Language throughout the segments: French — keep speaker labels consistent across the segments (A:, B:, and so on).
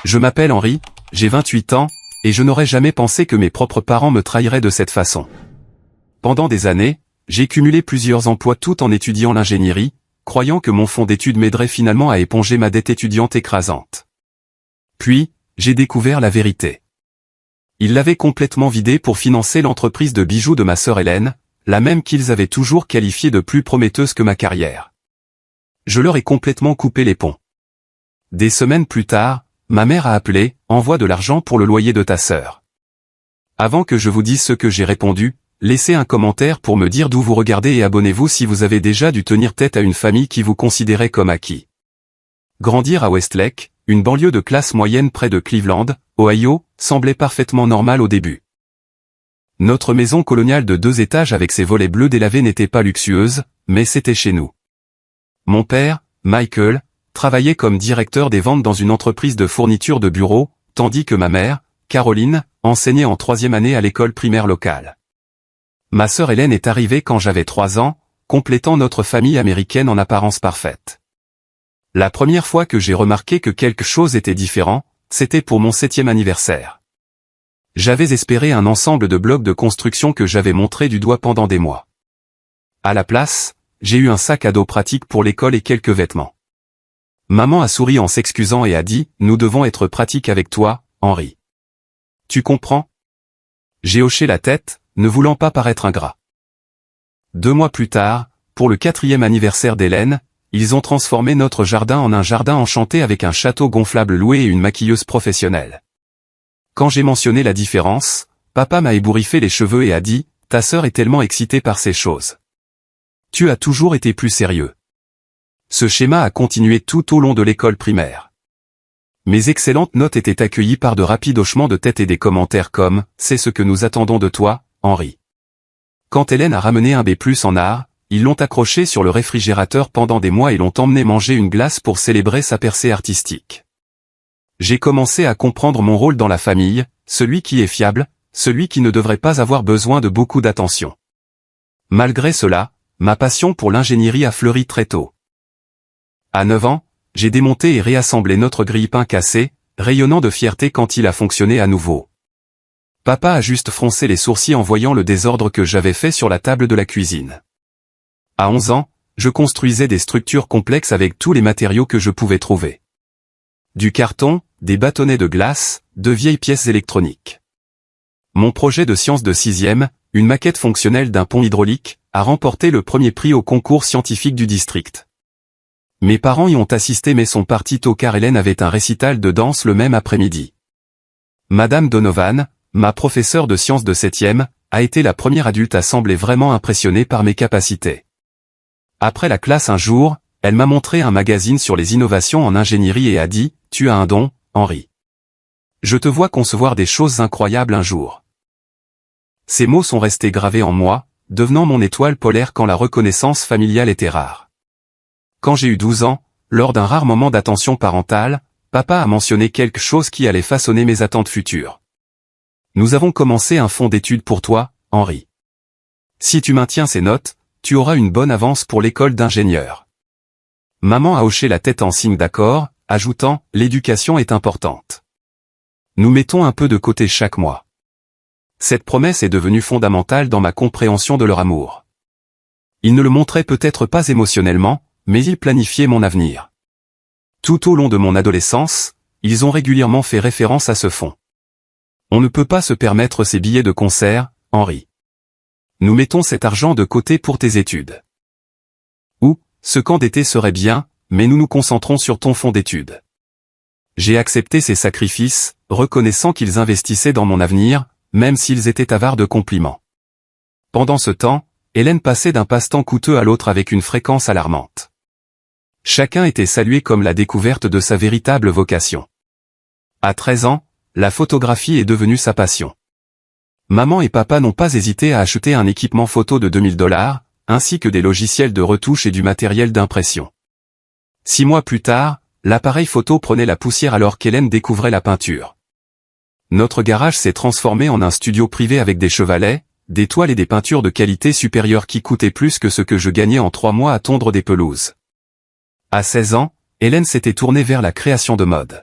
A: Je m'appelle Henri, j'ai 28 ans, et je n'aurais jamais pensé que mes propres parents me trahiraient de cette façon. Pendant des années, j'ai cumulé plusieurs emplois tout en étudiant l'ingénierie, croyant que mon fonds d'études m'aiderait finalement à éponger ma dette étudiante écrasante. Puis, j'ai découvert la vérité. Ils l'avaient complètement vidé pour financer l'entreprise de bijoux de ma sœur Hélène, la même qu'ils avaient toujours qualifiée de plus prometteuse que ma carrière. Je leur ai complètement coupé les ponts. Des semaines plus tard, ma mère a appelé, envoie de l'argent pour le loyer de ta sœur. Avant que je vous dise ce que j'ai répondu, laissez un commentaire pour me dire d'où vous regardez et abonnez-vous si vous avez déjà dû tenir tête à une famille qui vous considérait comme acquis. Grandir à Westlake, une banlieue de classe moyenne près de Cleveland, Ohio, semblait parfaitement normal au début. Notre maison coloniale de 2 étages avec ses volets bleus délavés n'était pas luxueuse, mais c'était chez nous. Mon père, Michael, travaillait comme directeur des ventes dans une entreprise de fourniture de bureaux, tandis que ma mère, Caroline, enseignait en 3e année à l'école primaire locale. Ma sœur Hélène est arrivée quand j'avais 3 ans, complétant notre famille américaine en apparence parfaite. La première fois que j'ai remarqué que quelque chose était différent, c'était pour mon 7e anniversaire. J'avais espéré un ensemble de blocs de construction que j'avais montré du doigt pendant des mois. À la place, j'ai eu un sac à dos pratique pour l'école et quelques vêtements. Maman a souri en s'excusant et a dit « Nous devons être pratiques avec toi, Henri. Tu comprends ?» J'ai hoché la tête, ne voulant pas paraître ingrat. 2 mois plus tard, pour le 4e anniversaire d'Hélène, ils ont transformé notre jardin en un jardin enchanté avec un château gonflable loué et une maquilleuse professionnelle. Quand j'ai mentionné la différence, papa m'a ébouriffé les cheveux et a dit « Ta sœur est tellement excitée par ces choses. Tu as toujours été plus sérieux. » Ce schéma a continué tout au long de l'école primaire. Mes excellentes notes étaient accueillies par de rapides hochements de tête et des commentaires comme « C'est ce que nous attendons de toi, Henri. » Quand Hélène a ramené un B+ en art, ils l'ont accroché sur le réfrigérateur pendant des mois et l'ont emmené manger une glace pour célébrer sa percée artistique. J'ai commencé à comprendre mon rôle dans la famille, celui qui est fiable, celui qui ne devrait pas avoir besoin de beaucoup d'attention. Malgré cela, ma passion pour l'ingénierie a fleuri très tôt. À 9 ans, j'ai démonté et réassemblé notre grille-pain cassé, rayonnant de fierté quand il a fonctionné à nouveau. Papa a juste froncé les sourcils en voyant le désordre que j'avais fait sur la table de la cuisine. À 11 ans, je construisais des structures complexes avec tous les matériaux que je pouvais trouver. Du carton, des bâtonnets de glace, de vieilles pièces électroniques. Mon projet de sciences de 6e, une maquette fonctionnelle d'un pont hydraulique, a remporté le premier prix au concours scientifique du district. Mes parents y ont assisté mais sont partis tôt car Hélène avait un récital de danse le même après-midi. Madame Donovan, ma professeure de sciences de 7e, a été la première adulte à sembler vraiment impressionnée par mes capacités. Après la classe un jour, elle m'a montré un magazine sur les innovations en ingénierie et a dit « Tu as un don, Henri. Je te vois concevoir des choses incroyables un jour. » Ces mots sont restés gravés en moi, devenant mon étoile polaire quand la reconnaissance familiale était rare. Quand j'ai eu 12 ans, lors d'un rare moment d'attention parentale, papa a mentionné quelque chose qui allait façonner mes attentes futures. Nous avons commencé un fonds d'études pour toi, Henri. Si tu maintiens ces notes, tu auras une bonne avance pour l'école d'ingénieur. Maman a hoché la tête en signe d'accord, ajoutant « L'éducation est importante. Nous mettons un peu de côté chaque mois. » Cette promesse est devenue fondamentale dans ma compréhension de leur amour. Ils ne le montraient peut-être pas émotionnellement, mais ils planifiaient mon avenir. Tout au long de mon adolescence, ils ont régulièrement fait référence à ce fonds. On ne peut pas se permettre ces billets de concert, Henri. Nous mettons cet argent de côté pour tes études. Ou, ce camp d'été serait bien, mais nous nous concentrons sur ton fonds d'études. J'ai accepté ces sacrifices, reconnaissant qu'ils investissaient dans mon avenir, même s'ils étaient avares de compliments. Pendant ce temps, Hélène passait d'un passe-temps coûteux à l'autre avec une fréquence alarmante. Chacun était salué comme la découverte de sa véritable vocation. À 13 ans, la photographie est devenue sa passion. Maman et papa n'ont pas hésité à acheter un équipement photo de $2000, ainsi que des logiciels de retouche et du matériel d'impression. 6 mois plus tard, l'appareil photo prenait la poussière alors qu'Hélène découvrait la peinture. Notre garage s'est transformé en un studio privé avec des chevalets, des toiles et des peintures de qualité supérieure qui coûtaient plus que ce que je gagnais en 3 mois à tondre des pelouses. À 16 ans, Hélène s'était tournée vers la création de mode.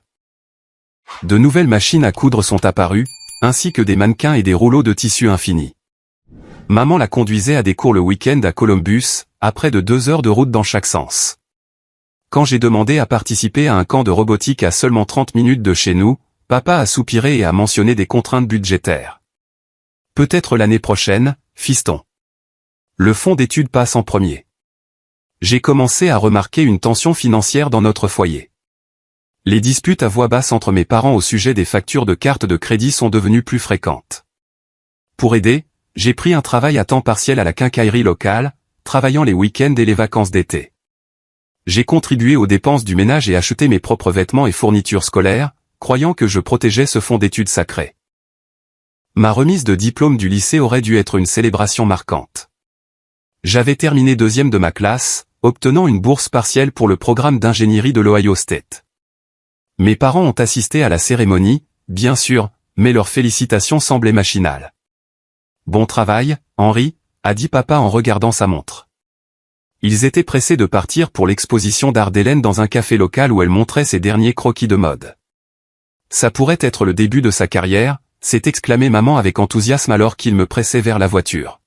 A: De nouvelles machines à coudre sont apparues, ainsi que des mannequins et des rouleaux de tissu infinis. Maman la conduisait à des cours le week-end à Columbus, à près de 2 heures de route dans chaque sens. Quand j'ai demandé à participer à un camp de robotique à seulement 30 minutes de chez nous, papa a soupiré et a mentionné des contraintes budgétaires. Peut-être l'année prochaine, fiston. Le fonds d'études passe en premier. J'ai commencé à remarquer une tension financière dans notre foyer. Les disputes à voix basse entre mes parents au sujet des factures de carte de crédit sont devenues plus fréquentes. Pour aider, j'ai pris un travail à temps partiel à la quincaillerie locale, travaillant les week-ends et les vacances d'été. J'ai contribué aux dépenses du ménage et acheté mes propres vêtements et fournitures scolaires, croyant que je protégeais ce fonds d'études sacré. Ma remise de diplôme du lycée aurait dû être une célébration marquante. J'avais terminé 2e de ma classe, obtenant une bourse partielle pour le programme d'ingénierie de l'Ohio State. Mes parents ont assisté à la cérémonie, bien sûr, mais leurs félicitations semblaient machinales. « Bon travail, Henri », a dit papa en regardant sa montre. Ils étaient pressés de partir pour l'exposition d'art d'Hélène dans un café local où elle montrait ses derniers croquis de mode. Ça pourrait être le début de sa carrière, s'est exclamé maman avec enthousiasme alors qu'il me pressait vers la voiture.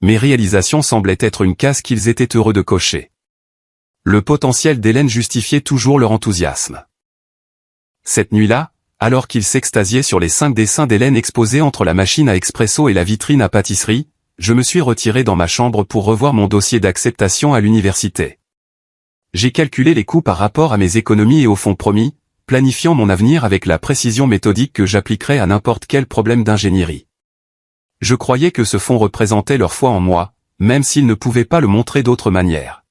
A: Mes réalisations semblaient être une case qu'ils étaient heureux de cocher. Le potentiel d'Hélène justifiait toujours leur enthousiasme. Cette nuit-là, alors qu'ils s'extasiaient sur les 5 dessins d'Hélène exposés entre la machine à expresso et la vitrine à pâtisserie, je me suis retiré dans ma chambre pour revoir mon dossier d'acceptation à l'université. J'ai calculé les coûts par rapport à mes économies et au fonds promis, planifiant mon avenir avec la précision méthodique que j'appliquerais à n'importe quel problème d'ingénierie. Je croyais que ce fonds représentait leur foi en moi, même s'ils ne pouvaient pas le montrer d'autre manière.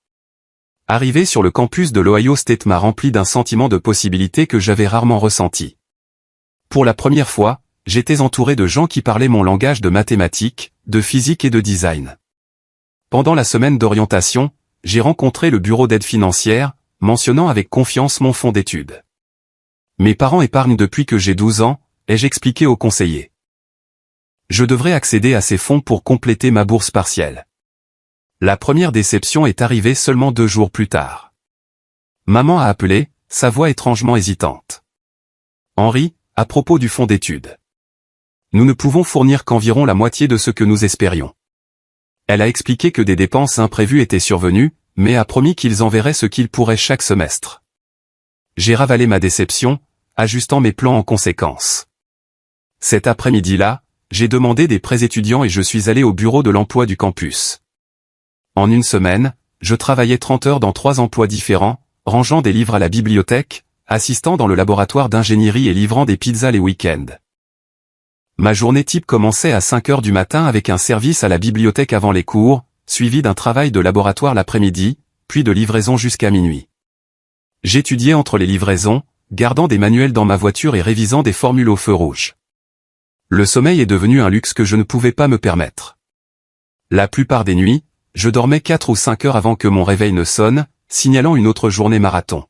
A: Arrivé sur le campus de l'Ohio State m'a rempli d'un sentiment de possibilité que j'avais rarement ressenti. Pour la première fois, j'étais entouré de gens qui parlaient mon langage de mathématiques, de physique et de design. Pendant la semaine d'orientation, j'ai rencontré le bureau d'aide financière, mentionnant avec confiance mon fonds d'études. Mes parents épargnent depuis que j'ai 12 ans, ai-je expliqué au conseiller. Je devrais accéder à ces fonds pour compléter ma bourse partielle. La première déception est arrivée seulement 2 jours plus tard. Maman a appelé, sa voix étrangement hésitante. Henri, à propos du fonds d'études. Nous ne pouvons fournir qu'environ la moitié de ce que nous espérions. Elle a expliqué que des dépenses imprévues étaient survenues, mais a promis qu'ils enverraient ce qu'ils pourraient chaque semestre. J'ai ravalé ma déception, ajustant mes plans en conséquence. Cet après-midi-là, j'ai demandé des prêts étudiants et je suis allé au bureau de l'emploi du campus. En une semaine, je travaillais 30 heures dans 3 emplois différents, rangeant des livres à la bibliothèque, assistant dans le laboratoire d'ingénierie et livrant des pizzas les week-ends. Ma journée type commençait à 5 heures du matin avec un service à la bibliothèque avant les cours, suivi d'un travail de laboratoire l'après-midi, puis de livraison jusqu'à minuit. J'étudiais entre les livraisons, gardant des manuels dans ma voiture et révisant des formules au feu rouge. Le sommeil est devenu un luxe que je ne pouvais pas me permettre. La plupart des nuits, je dormais 4 ou 5 heures avant que mon réveil ne sonne, signalant une autre journée marathon.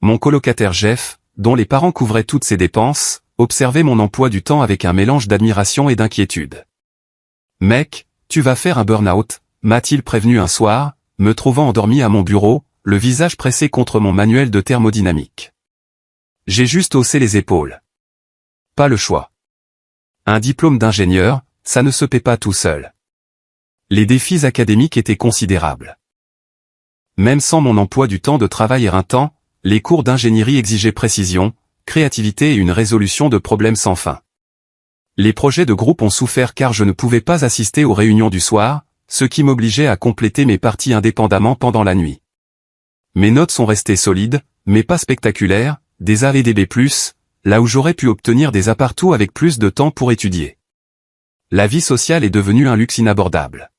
A: Mon colocataire Jeff, dont les parents couvraient toutes ses dépenses, observait mon emploi du temps avec un mélange d'admiration et d'inquiétude. « Mec, tu vas faire un burn-out », m'a-t-il prévenu un soir, me trouvant endormi à mon bureau, le visage pressé contre mon manuel de thermodynamique. J'ai juste haussé les épaules. Pas le choix. Un diplôme d'ingénieur, ça ne se paie pas tout seul. Les défis académiques étaient considérables. Même sans mon emploi du temps de travail éreintant, les cours d'ingénierie exigeaient précision, créativité et une résolution de problèmes sans fin. Les projets de groupe ont souffert car je ne pouvais pas assister aux réunions du soir, ce qui m'obligeait à compléter mes parties indépendamment pendant la nuit. Mes notes sont restées solides, mais pas spectaculaires, des A et des B+, là où j'aurais pu obtenir des A partout avec plus de temps pour étudier. La vie sociale est devenue un luxe inabordable.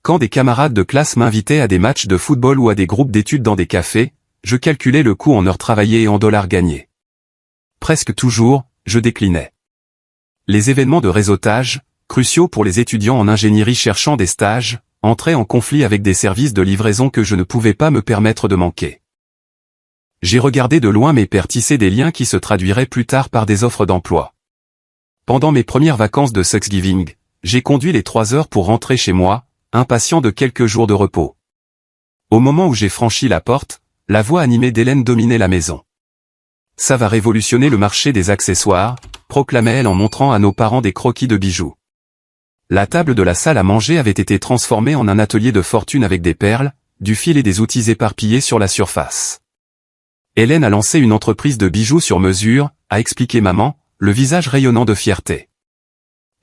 A: Quand des camarades de classe m'invitaient à des matchs de football ou à des groupes d'études dans des cafés, je calculais le coût en heures travaillées et en dollars gagnés. Presque toujours, je déclinais. Les événements de réseautage, cruciaux pour les étudiants en ingénierie cherchant des stages, entraient en conflit avec des services de livraison que je ne pouvais pas me permettre de manquer. J'ai regardé de loin mes pairs tisser des liens qui se traduiraient plus tard par des offres d'emploi. Pendant mes premières vacances de Thanksgiving, j'ai conduit les 3 heures pour rentrer chez moi, impatient de quelques jours de repos. Au moment où j'ai franchi la porte, la voix animée d'Hélène dominait la maison. Ça va révolutionner le marché des accessoires, proclamait-elle en montrant à nos parents des croquis de bijoux. La table de la salle à manger avait été transformée en un atelier de fortune avec des perles, du fil et des outils éparpillés sur la surface. Hélène a lancé une entreprise de bijoux sur mesure, a expliqué maman, le visage rayonnant de fierté.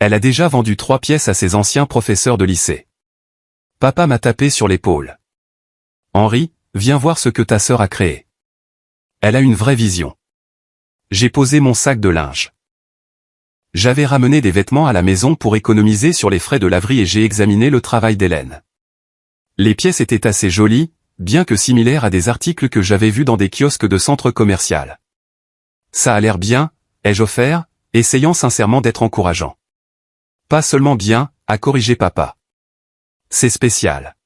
A: Elle a déjà vendu 3 pièces à ses anciens professeurs de lycée. Papa m'a tapé sur l'épaule. Henri, viens voir ce que ta sœur a créé. Elle a une vraie vision. J'ai posé mon sac de linge. J'avais ramené des vêtements à la maison pour économiser sur les frais de laverie et j'ai examiné le travail d'Hélène. Les pièces étaient assez jolies, bien que similaires à des articles que j'avais vus dans des kiosques de centre commercial. Ça a l'air bien, ai-je offert, essayant sincèrement d'être encourageant. Pas seulement bien, a corrigé papa. C'est spécial.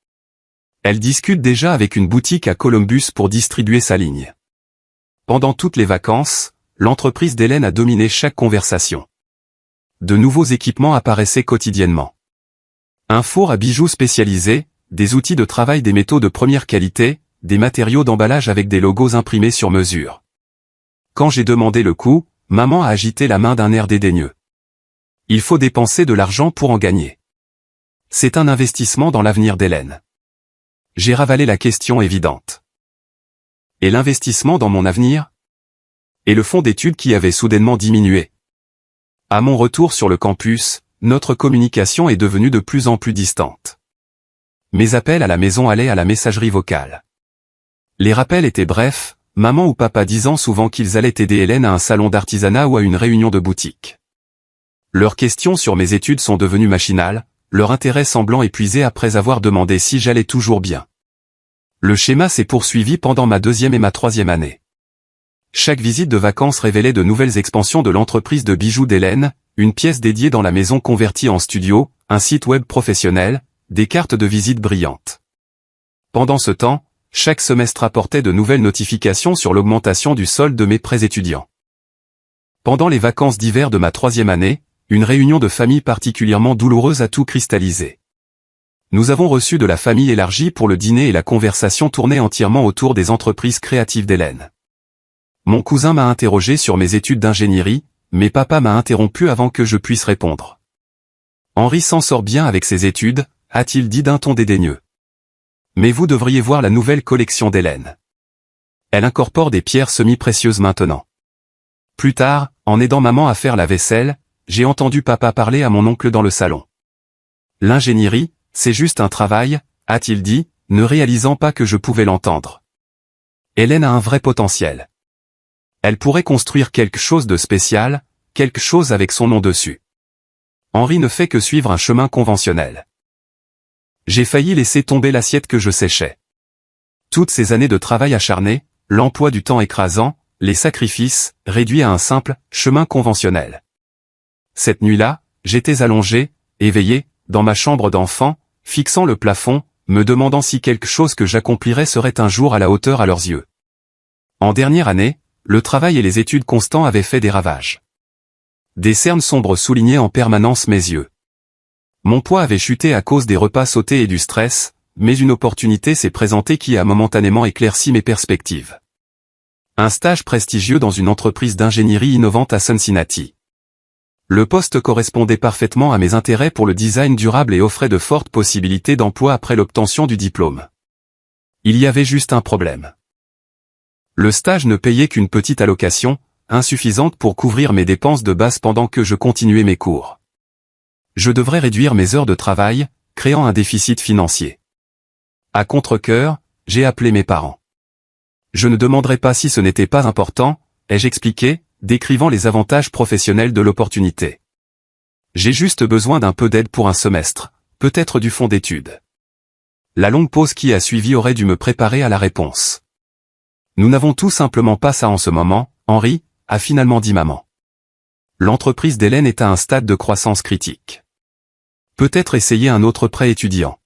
A: Elle discute déjà avec une boutique à Columbus pour distribuer sa ligne. Pendant toutes les vacances, l'entreprise d'Hélène a dominé chaque conversation. De nouveaux équipements apparaissaient quotidiennement. Un four à bijoux spécialisé, des outils de travail des métaux de première qualité, des matériaux d'emballage avec des logos imprimés sur mesure. Quand j'ai demandé le coût, maman a agité la main d'un air dédaigneux. Il faut dépenser de l'argent pour en gagner. C'est un investissement dans l'avenir d'Hélène. J'ai ravalé la question évidente. Et l'investissement dans mon avenir? Et le fonds d'études qui avait soudainement diminué. À mon retour sur le campus, notre communication est devenue de plus en plus distante. Mes appels à la maison allaient à la messagerie vocale. Les rappels étaient brefs, maman ou papa disant souvent qu'ils allaient aider Hélène à un salon d'artisanat ou à une réunion de boutique. Leurs questions sur mes études sont devenues machinales, leur intérêt semblant épuisé après avoir demandé si j'allais toujours bien. Le schéma s'est poursuivi pendant ma 2e et ma 3e année. Chaque visite de vacances révélait de nouvelles expansions de l'entreprise de bijoux d'Hélène, une pièce dédiée dans la maison convertie en studio, un site web professionnel, des cartes de visite brillantes. Pendant ce temps, chaque semestre apportait de nouvelles notifications sur l'augmentation du solde de mes prêts étudiants. Pendant les vacances d'hiver de ma 3e année, une réunion de famille particulièrement douloureuse a tout cristallisé. Nous avons reçu de la famille élargie pour le dîner et la conversation tournait entièrement autour des entreprises créatives d'Hélène. Mon cousin m'a interrogé sur mes études d'ingénierie, mais papa m'a interrompu avant que je puisse répondre. Henri s'en sort bien avec ses études, a-t-il dit d'un ton dédaigneux. Mais vous devriez voir la nouvelle collection d'Hélène. Elle incorpore des pierres semi-précieuses maintenant. Plus tard, en aidant maman à faire la vaisselle, j'ai entendu papa parler à mon oncle dans le salon. L'ingénierie, c'est juste un travail, a-t-il dit, ne réalisant pas que je pouvais l'entendre. Hélène a un vrai potentiel. Elle pourrait construire quelque chose de spécial, quelque chose avec son nom dessus. Henri ne fait que suivre un chemin conventionnel. J'ai failli laisser tomber l'assiette que je séchais. Toutes ces années de travail acharné, l'emploi du temps écrasant, les sacrifices, réduits à un simple chemin conventionnel. Cette nuit-là, j'étais allongé, éveillé, dans ma chambre d'enfant, fixant le plafond, me demandant si quelque chose que j'accomplirais serait un jour à la hauteur à leurs yeux. En dernière année, le travail et les études constants avaient fait des ravages. Des cernes sombres soulignaient en permanence mes yeux. Mon poids avait chuté à cause des repas sautés et du stress, mais une opportunité s'est présentée qui a momentanément éclairci mes perspectives. Un stage prestigieux dans une entreprise d'ingénierie innovante à Cincinnati. Le poste correspondait parfaitement à mes intérêts pour le design durable et offrait de fortes possibilités d'emploi après l'obtention du diplôme. Il y avait juste un problème. Le stage ne payait qu'une petite allocation, insuffisante pour couvrir mes dépenses de base pendant que je continuais mes cours. Je devrais réduire mes heures de travail, créant un déficit financier. À contre-cœur, j'ai appelé mes parents. Je ne demanderai pas si ce n'était pas important, ai-je expliqué, décrivant les avantages professionnels de l'opportunité. J'ai juste besoin d'un peu d'aide pour un semestre, peut-être du fonds d'études. La longue pause qui a suivi aurait dû me préparer à la réponse. Nous n'avons tout simplement pas ça en ce moment, Henri, a finalement dit maman. L'entreprise d'Hélène est à un stade de croissance critique. Peut-être essayer un autre prêt étudiant.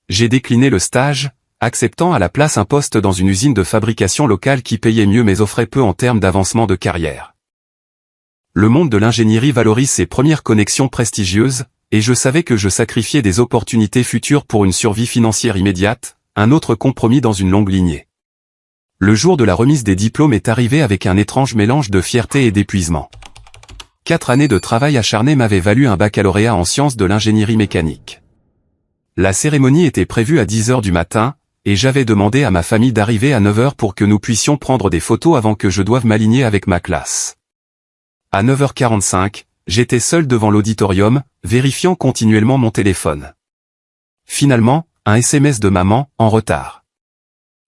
A: J'ai décliné le stage, acceptant à la place un poste dans une usine de fabrication locale qui payait mieux mais offrait peu en termes d'avancement de carrière. Le monde de l'ingénierie valorise ses premières connexions prestigieuses, et je savais que je sacrifiais des opportunités futures pour une survie financière immédiate, un autre compromis dans une longue lignée. Le jour de la remise des diplômes est arrivé avec un étrange mélange de fierté et d'épuisement. 4 années de travail acharné m'avaient valu un baccalauréat en sciences de l'ingénierie mécanique. La cérémonie était prévue à 10 h du matin, et j'avais demandé à ma famille d'arriver à 9 h pour que nous puissions prendre des photos avant que je doive m'aligner avec ma classe. À 9 h 45, j'étais seul devant l'auditorium, vérifiant continuellement mon téléphone. Finalement, un SMS de maman, en retard.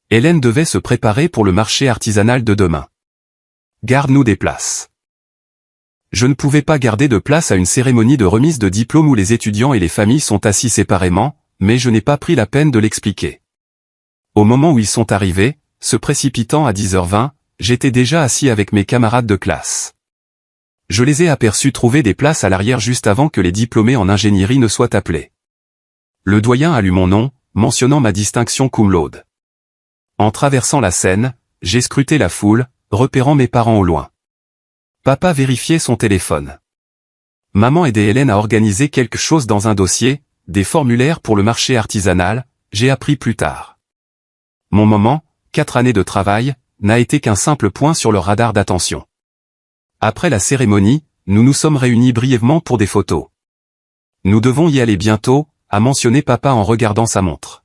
A: Hélène devait se préparer pour le marché artisanal de demain. Garde-nous des places. Je ne pouvais pas garder de place à une cérémonie de remise de diplôme où les étudiants et les familles sont assis séparément, mais je n'ai pas pris la peine de l'expliquer. Au moment où ils sont arrivés, se précipitant à 10 h 20, j'étais déjà assis avec mes camarades de classe. Je les ai aperçus trouver des places à l'arrière juste avant que les diplômés en ingénierie ne soient appelés. Le doyen a lu mon nom, mentionnant ma distinction cum laude. En traversant la scène, j'ai scruté la foule, repérant mes parents au loin. Papa vérifiait son téléphone. Maman aidait Hélène à organiser quelque chose dans un dossier, des formulaires pour le marché artisanal, j'ai appris plus tard. Mon moment, 4 années de travail, n'a été qu'un simple point sur le radar d'attention. Après la cérémonie, nous nous sommes réunis brièvement pour des photos. Nous devons y aller bientôt, a mentionné papa en regardant sa montre.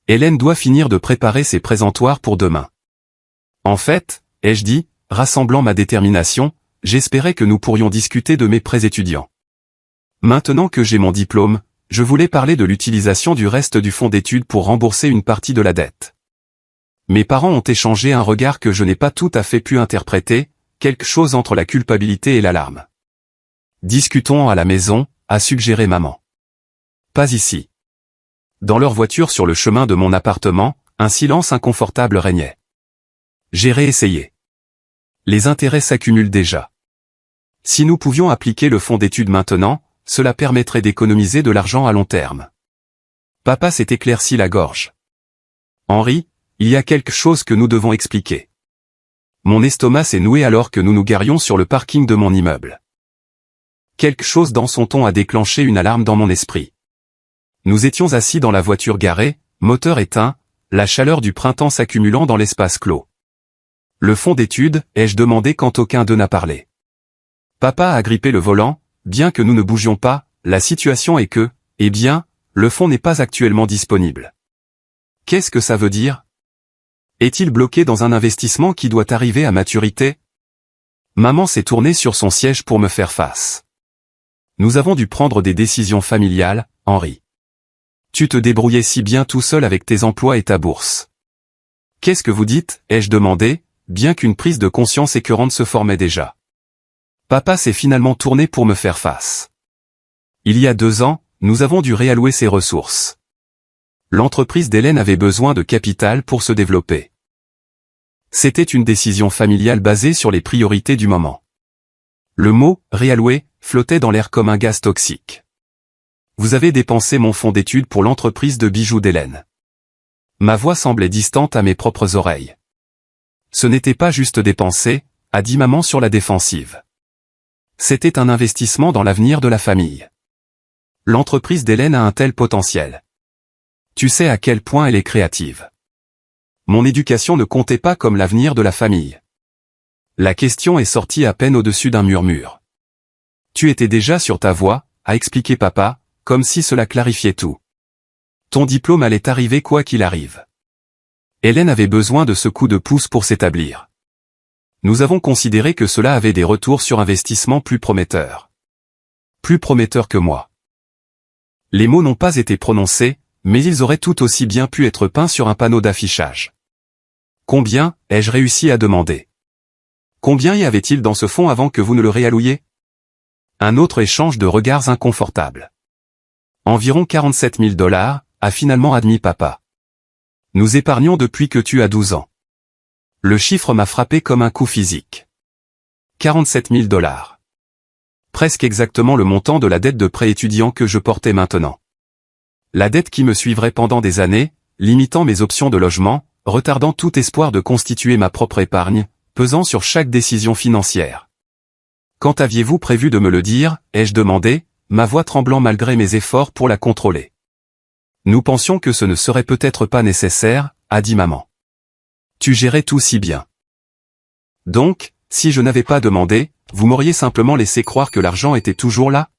A: Hélène doit finir de préparer ses présentoirs pour demain. En fait, ai-je dit, rassemblant ma détermination, j'espérais que nous pourrions discuter de mes prêts étudiants. Maintenant que j'ai mon diplôme, je voulais parler de l'utilisation du reste du fonds d'études pour rembourser une partie de la dette. Mes parents ont échangé un regard que je n'ai pas tout à fait pu interpréter, quelque chose entre la culpabilité et l'alarme. Discutons à la maison, a suggéré maman. Pas ici. Dans leur voiture sur le chemin de mon appartement, un silence inconfortable régnait. J'ai réessayé. Les intérêts s'accumulent déjà. Si nous pouvions appliquer le fonds d'études maintenant, cela permettrait d'économiser de l'argent à long terme. Papa s'est éclairci la gorge. Henri, il y a quelque chose que nous devons expliquer. Mon estomac s'est noué alors que nous nous garions sur le parking de mon immeuble. Quelque chose dans son ton a déclenché une alarme dans mon esprit. Nous étions assis dans la voiture garée, moteur éteint, la chaleur du printemps s'accumulant dans l'espace clos. Le fonds d'études, ai-je demandé quand aucun d'eux n'a parlé. Papa a grippé le volant, bien que nous ne bougions pas, la situation est que, eh bien, le fonds n'est pas actuellement disponible. Qu'est-ce que ça veut dire? Est-il bloqué dans un investissement qui doit arriver à maturité? Maman s'est tournée sur son siège pour me faire face. Nous avons dû prendre des décisions familiales, Henri. Tu te débrouillais si bien tout seul avec tes emplois et ta bourse. Qu'est-ce que vous dites, ai-je demandé, bien qu'une prise de conscience écœurante se formait déjà. Papa s'est finalement tourné pour me faire face. Il y a 2 ans, nous avons dû réallouer ses ressources. L'entreprise d'Hélène avait besoin de capital pour se développer. C'était une décision familiale basée sur les priorités du moment. Le mot « réallouer » flottait dans l'air comme un gaz toxique. Vous avez dépensé mon fonds d'études pour l'entreprise de bijoux d'Hélène. Ma voix semblait distante à mes propres oreilles. Ce n'était pas juste dépenser, a dit maman sur la défensive. C'était un investissement dans l'avenir de la famille. L'entreprise d'Hélène a un tel potentiel. Tu sais à quel point elle est créative. Mon éducation ne comptait pas comme l'avenir de la famille. La question est sortie à peine au-dessus d'un murmure. Tu étais déjà sur ta voie, a expliqué papa, comme si cela clarifiait tout. Ton diplôme allait arriver quoi qu'il arrive. Hélène avait besoin de ce coup de pouce pour s'établir. Nous avons considéré que cela avait des retours sur investissement plus prometteurs. Plus prometteurs que moi. Les mots n'ont pas été prononcés, mais ils auraient tout aussi bien pu être peints sur un panneau d'affichage. Combien, ai-je réussi à demander? Combien y avait-il dans ce fonds avant que vous ne le réallouiez? Un autre échange de regards inconfortables. Environ 47 000 $, a finalement admis papa. Nous épargnons depuis que tu as 12 ans. Le chiffre m'a frappé comme un coup physique. 47 000 $. Presque exactement le montant de la dette de prêt étudiant que je portais maintenant. La dette qui me suivrait pendant des années, limitant mes options de logement, retardant tout espoir de constituer ma propre épargne, pesant sur chaque décision financière. Quand aviez-vous prévu de me le dire, ai-je demandé, ma voix tremblant malgré mes efforts pour la contrôler. Nous pensions que ce ne serait peut-être pas nécessaire, a dit maman. Tu gérais tout si bien. Donc, si je n'avais pas demandé, vous m'auriez simplement laissé croire que l'argent était toujours là?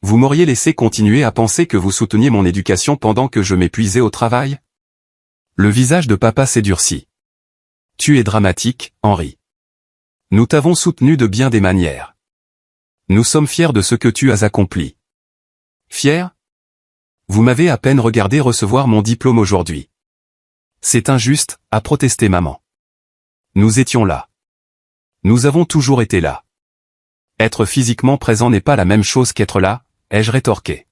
A: Vous m'auriez laissé continuer à penser que vous souteniez mon éducation pendant que je m'épuisais au travail? Le visage de papa s'édurcit. Tu es dramatique, Henri. Nous t'avons soutenu de bien des manières. Nous sommes fiers de ce que tu as accompli. Fiers? Vous m'avez à peine regardé recevoir mon diplôme aujourd'hui. C'est injuste, a protesté maman. Nous étions là. Nous avons toujours été là. Être physiquement présent n'est pas la même chose qu'être là, ai-je rétorqué.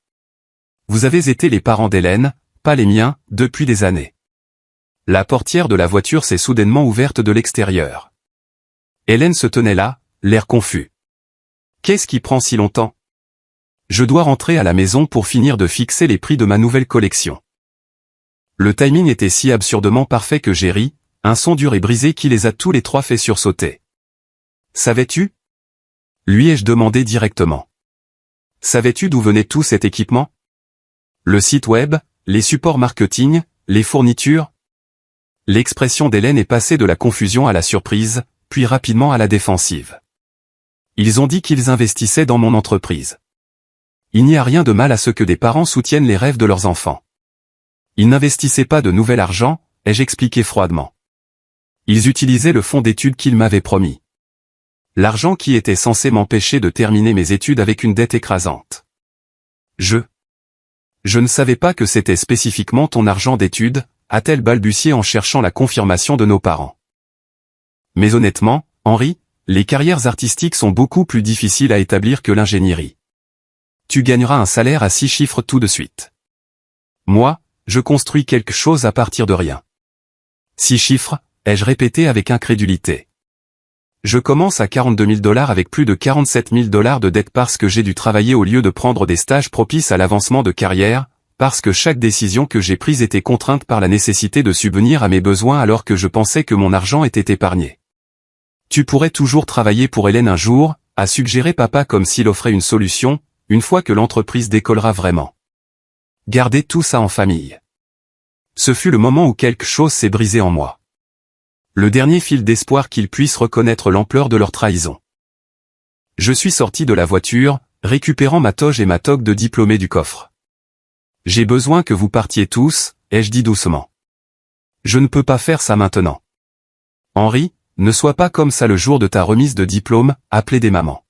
A: Vous avez été les parents d'Hélène, pas les miens, depuis des années. La portière de la voiture s'est soudainement ouverte de l'extérieur. Hélène se tenait là, l'air confus. Qu'est-ce qui prend si longtemps? Je dois rentrer à la maison pour finir de fixer les prix de ma nouvelle collection. Le timing était si absurdement parfait que j'ai ri, un son dur et brisé qui les a tous les trois fait sursauter. Savais-tu? Lui ai-je demandé directement. Savais-tu d'où venait tout cet équipement? Le site web, les supports marketing, les fournitures? L'expression d'Hélène est passée de la confusion à la surprise, puis rapidement à la défensive. Ils ont dit qu'ils investissaient dans mon entreprise. Il n'y a rien de mal à ce que des parents soutiennent les rêves de leurs enfants. Ils n'investissaient pas de nouvel argent, ai-je expliqué froidement. Ils utilisaient le fonds d'études qu'ils m'avaient promis. L'argent qui était censé m'empêcher de terminer mes études avec une dette écrasante. Je ne savais pas que c'était spécifiquement ton argent d'études, a-t-elle balbutié en cherchant la confirmation de nos parents. Mais honnêtement, Henri, les carrières artistiques sont beaucoup plus difficiles à établir que l'ingénierie. Tu gagneras un salaire à 6 chiffres tout de suite. Moi, je construis quelque chose à partir de rien. 6 chiffres, ai-je répété avec incrédulité. Je commence à 42 000 $ avec plus de 47 000 $ de dette parce que j'ai dû travailler au lieu de prendre des stages propices à l'avancement de carrière, parce que chaque décision que j'ai prise était contrainte par la nécessité de subvenir à mes besoins alors que je pensais que mon argent était épargné. Tu pourrais toujours travailler pour Hélène un jour, a suggéré papa comme s'il offrait une solution, une fois que l'entreprise décollera vraiment. Gardez tout ça en famille. Ce fut le moment où quelque chose s'est brisé en moi. Le dernier fil d'espoir qu'ils puissent reconnaître l'ampleur de leur trahison. Je suis sorti de la voiture, récupérant ma toge et ma toque de diplômé du coffre. J'ai besoin que vous partiez tous, ai-je dit doucement. Je ne peux pas faire ça maintenant. Henri, ne sois pas comme ça le jour de ta remise de diplôme, a plaidé maman.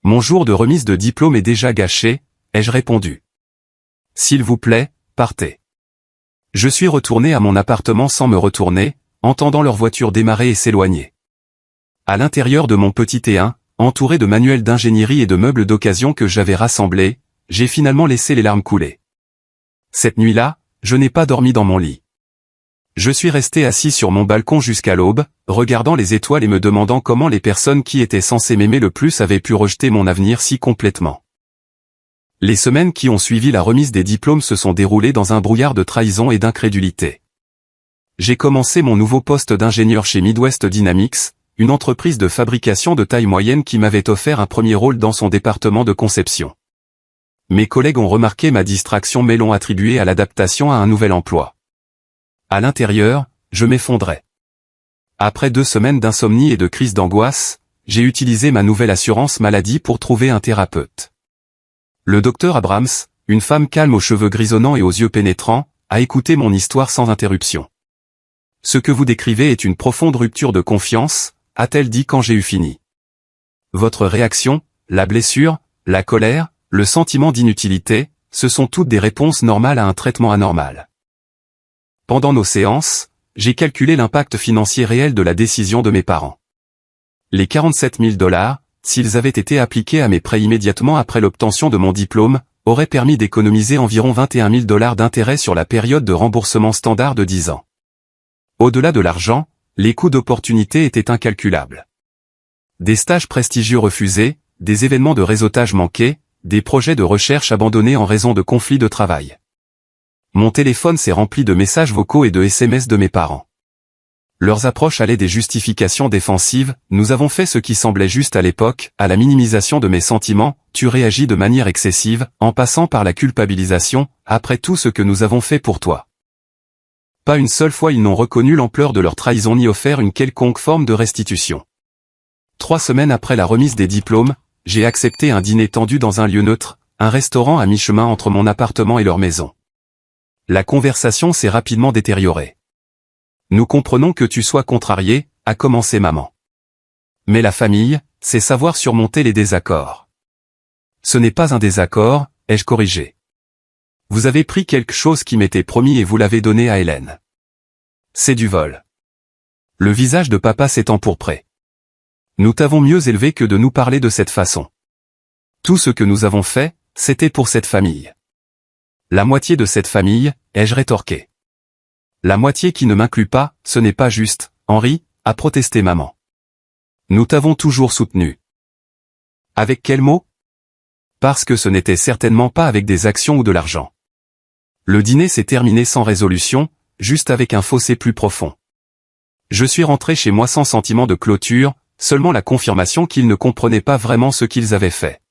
A: Mon jour de remise de diplôme est déjà gâché, ai-je répondu. S'il vous plaît, partez. Je suis retourné à mon appartement sans me retourner, entendant leur voiture démarrer et s'éloigner. À l'intérieur de mon petit T1, entouré de manuels d'ingénierie et de meubles d'occasion que j'avais rassemblés, j'ai finalement laissé les larmes couler. Cette nuit-là, je n'ai pas dormi dans mon lit. Je suis resté assis sur mon balcon jusqu'à l'aube, regardant les étoiles et me demandant comment les personnes qui étaient censées m'aimer le plus avaient pu rejeter mon avenir si complètement. Les semaines qui ont suivi la remise des diplômes se sont déroulées dans un brouillard de trahison et d'incrédulité. J'ai commencé mon nouveau poste d'ingénieur chez Midwest Dynamics, une entreprise de fabrication de taille moyenne qui m'avait offert un premier rôle dans son département de conception. Mes collègues ont remarqué ma distraction mais l'ont attribué à l'adaptation à un nouvel emploi. À l'intérieur, je m'effondrais. Après 2 semaines d'insomnie et de crise d'angoisse, j'ai utilisé ma nouvelle assurance maladie pour trouver un thérapeute. Le docteur Abrams, une femme calme aux cheveux grisonnants et aux yeux pénétrants, a écouté mon histoire sans interruption. Ce que vous décrivez est une profonde rupture de confiance, a-t-elle dit quand j'ai eu fini. Votre réaction, la blessure, la colère, le sentiment d'inutilité, ce sont toutes des réponses normales à un traitement anormal. Pendant nos séances, j'ai calculé l'impact financier réel de la décision de mes parents. Les 47 000 $, s'ils avaient été appliqués à mes prêts immédiatement après l'obtention de mon diplôme, auraient permis d'économiser environ 21 000 $ d'intérêt sur la période de remboursement standard de 10 ans. Au-delà de l'argent, les coûts d'opportunité étaient incalculables. Des stages prestigieux refusés, des événements de réseautage manqués, des projets de recherche abandonnés en raison de conflits de travail. Mon téléphone s'est rempli de messages vocaux et de SMS de mes parents. Leurs approches allaient des justifications défensives, nous avons fait ce qui semblait juste à l'époque, à la minimisation de mes sentiments, tu réagis de manière excessive, en passant par la culpabilisation, après tout ce que nous avons fait pour toi. Pas une seule fois ils n'ont reconnu l'ampleur de leur trahison ni offert une quelconque forme de restitution. 3 semaines après la remise des diplômes, j'ai accepté un dîner tendu dans un lieu neutre, un restaurant à mi-chemin entre mon appartement et leur maison. La conversation s'est rapidement détériorée. Nous comprenons que tu sois contrarié, a commencé maman. Mais la famille, c'est savoir surmonter les désaccords. Ce n'est pas un désaccord, ai-je corrigé. Vous avez pris quelque chose qui m'était promis et vous l'avez donné à Hélène. C'est du vol. Le visage de papa s'est empourpré. Nous t'avons mieux élevé que de nous parler de cette façon. Tout ce que nous avons fait, c'était pour cette famille. La moitié de cette famille, ai-je rétorqué. La moitié qui ne m'inclut pas, ce n'est pas juste, Henri, a protesté maman. Nous t'avons toujours soutenu. Avec quel mot? Parce que ce n'était certainement pas avec des actions ou de l'argent. Le dîner s'est terminé sans résolution, juste avec un fossé plus profond. Je suis rentré chez moi sans sentiment de clôture, seulement la confirmation qu'ils ne comprenaient pas vraiment ce qu'ils avaient fait.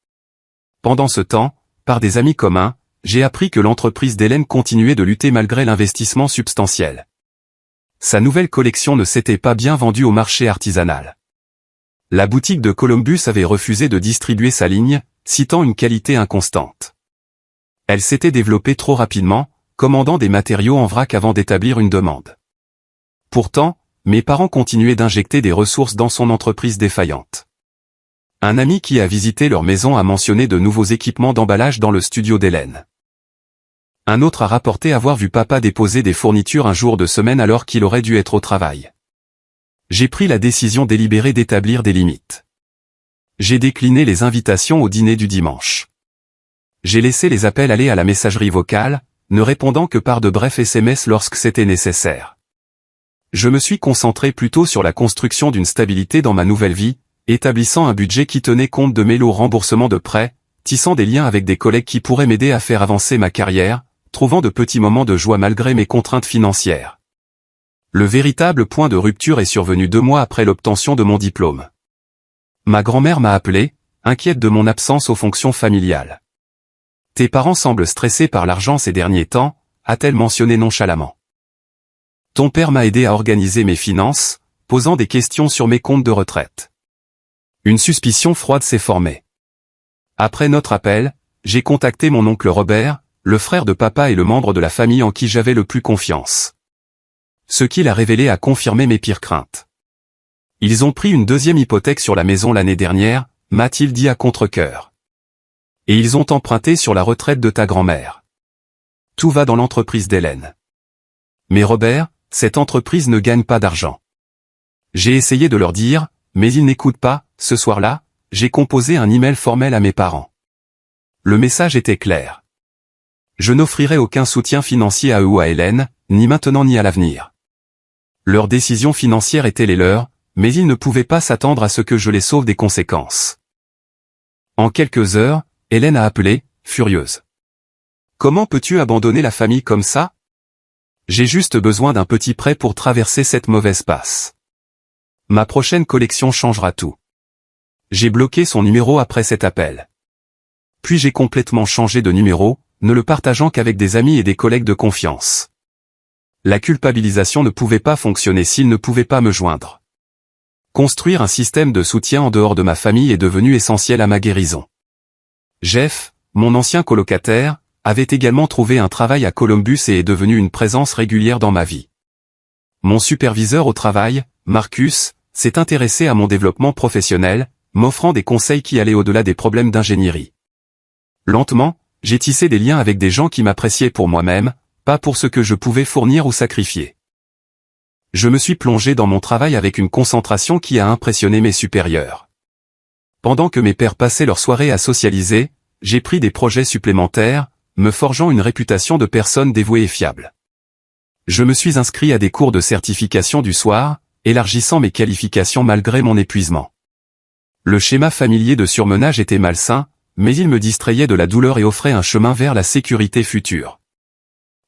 A: Pendant ce temps, par des amis communs, j'ai appris que l'entreprise d'Hélène continuait de lutter malgré l'investissement substantiel. Sa nouvelle collection ne s'était pas bien vendue au marché artisanal. La boutique de Columbus avait refusé de distribuer sa ligne, citant une qualité inconstante. Elle s'était développée trop rapidement, commandant des matériaux en vrac avant d'établir une demande. Pourtant, mes parents continuaient d'injecter des ressources dans son entreprise défaillante. Un ami qui a visité leur maison a mentionné de nouveaux équipements d'emballage dans le studio d'Hélène. Un autre a rapporté avoir vu papa déposer des fournitures un jour de semaine alors qu'il aurait dû être au travail. J'ai pris la décision délibérée d'établir des limites. J'ai décliné les invitations au dîner du dimanche. J'ai laissé les appels aller à la messagerie vocale, ne répondant que par de brefs SMS lorsque c'était nécessaire. Je me suis concentré plutôt sur la construction d'une stabilité dans ma nouvelle vie, établissant un budget qui tenait compte de mes lourds remboursements de prêts, tissant des liens avec des collègues qui pourraient m'aider à faire avancer ma carrière, trouvant de petits moments de joie malgré mes contraintes financières. Le véritable point de rupture est survenu 2 mois après l'obtention de mon diplôme. Ma grand-mère m'a appelé, inquiète de mon absence aux fonctions familiales. « Tes parents semblent stressés par l'argent ces derniers temps », a-t-elle mentionné nonchalamment. « Ton père m'a aidé à organiser mes finances, posant des questions sur mes comptes de retraite. » Une suspicion froide s'est formée. Après notre appel, j'ai contacté mon oncle Robert, le frère de papa et le membre de la famille en qui j'avais le plus confiance. Ce qu'il a révélé a confirmé mes pires craintes. Ils ont pris une 2e hypothèque sur la maison l'année dernière, m'a-t-il dit à contre-cœur. Et ils ont emprunté sur la retraite de ta grand-mère. Tout va dans l'entreprise d'Hélène. Mais Robert, cette entreprise ne gagne pas d'argent. J'ai essayé de leur dire, mais ils n'écoutent pas. Ce soir-là, j'ai composé un email formel à mes parents. Le message était clair. Je n'offrirai aucun soutien financier à eux ou à Hélène, ni maintenant ni à l'avenir. Leurs décisions financières étaient les leurs, mais ils ne pouvaient pas s'attendre à ce que je les sauve des conséquences. En quelques heures, Hélène a appelé, furieuse. Comment peux-tu abandonner la famille comme ça? J'ai juste besoin d'un petit prêt pour traverser cette mauvaise passe. Ma prochaine collection changera tout. J'ai bloqué son numéro après cet appel. Puis j'ai complètement changé de numéro, ne le partageant qu'avec des amis et des collègues de confiance. La culpabilisation ne pouvait pas fonctionner s'il ne pouvait pas me joindre. Construire un système de soutien en dehors de ma famille est devenu essentiel à ma guérison. Jeff, mon ancien colocataire, avait également trouvé un travail à Columbus et est devenu une présence régulière dans ma vie. Mon superviseur au travail, Marcus, s'est intéressé à mon développement professionnel, m'offrant des conseils qui allaient au-delà des problèmes d'ingénierie. Lentement, j'ai tissé des liens avec des gens qui m'appréciaient pour moi-même, pas pour ce que je pouvais fournir ou sacrifier. Je me suis plongé dans mon travail avec une concentration qui a impressionné mes supérieurs. Pendant que mes pairs passaient leur soirée à socialiser, j'ai pris des projets supplémentaires, me forgeant une réputation de personne dévouée et fiable. Je me suis inscrit à des cours de certification du soir, élargissant mes qualifications malgré mon épuisement. Le schéma familier de surmenage était malsain, mais il me distrayait de la douleur et offrait un chemin vers la sécurité future.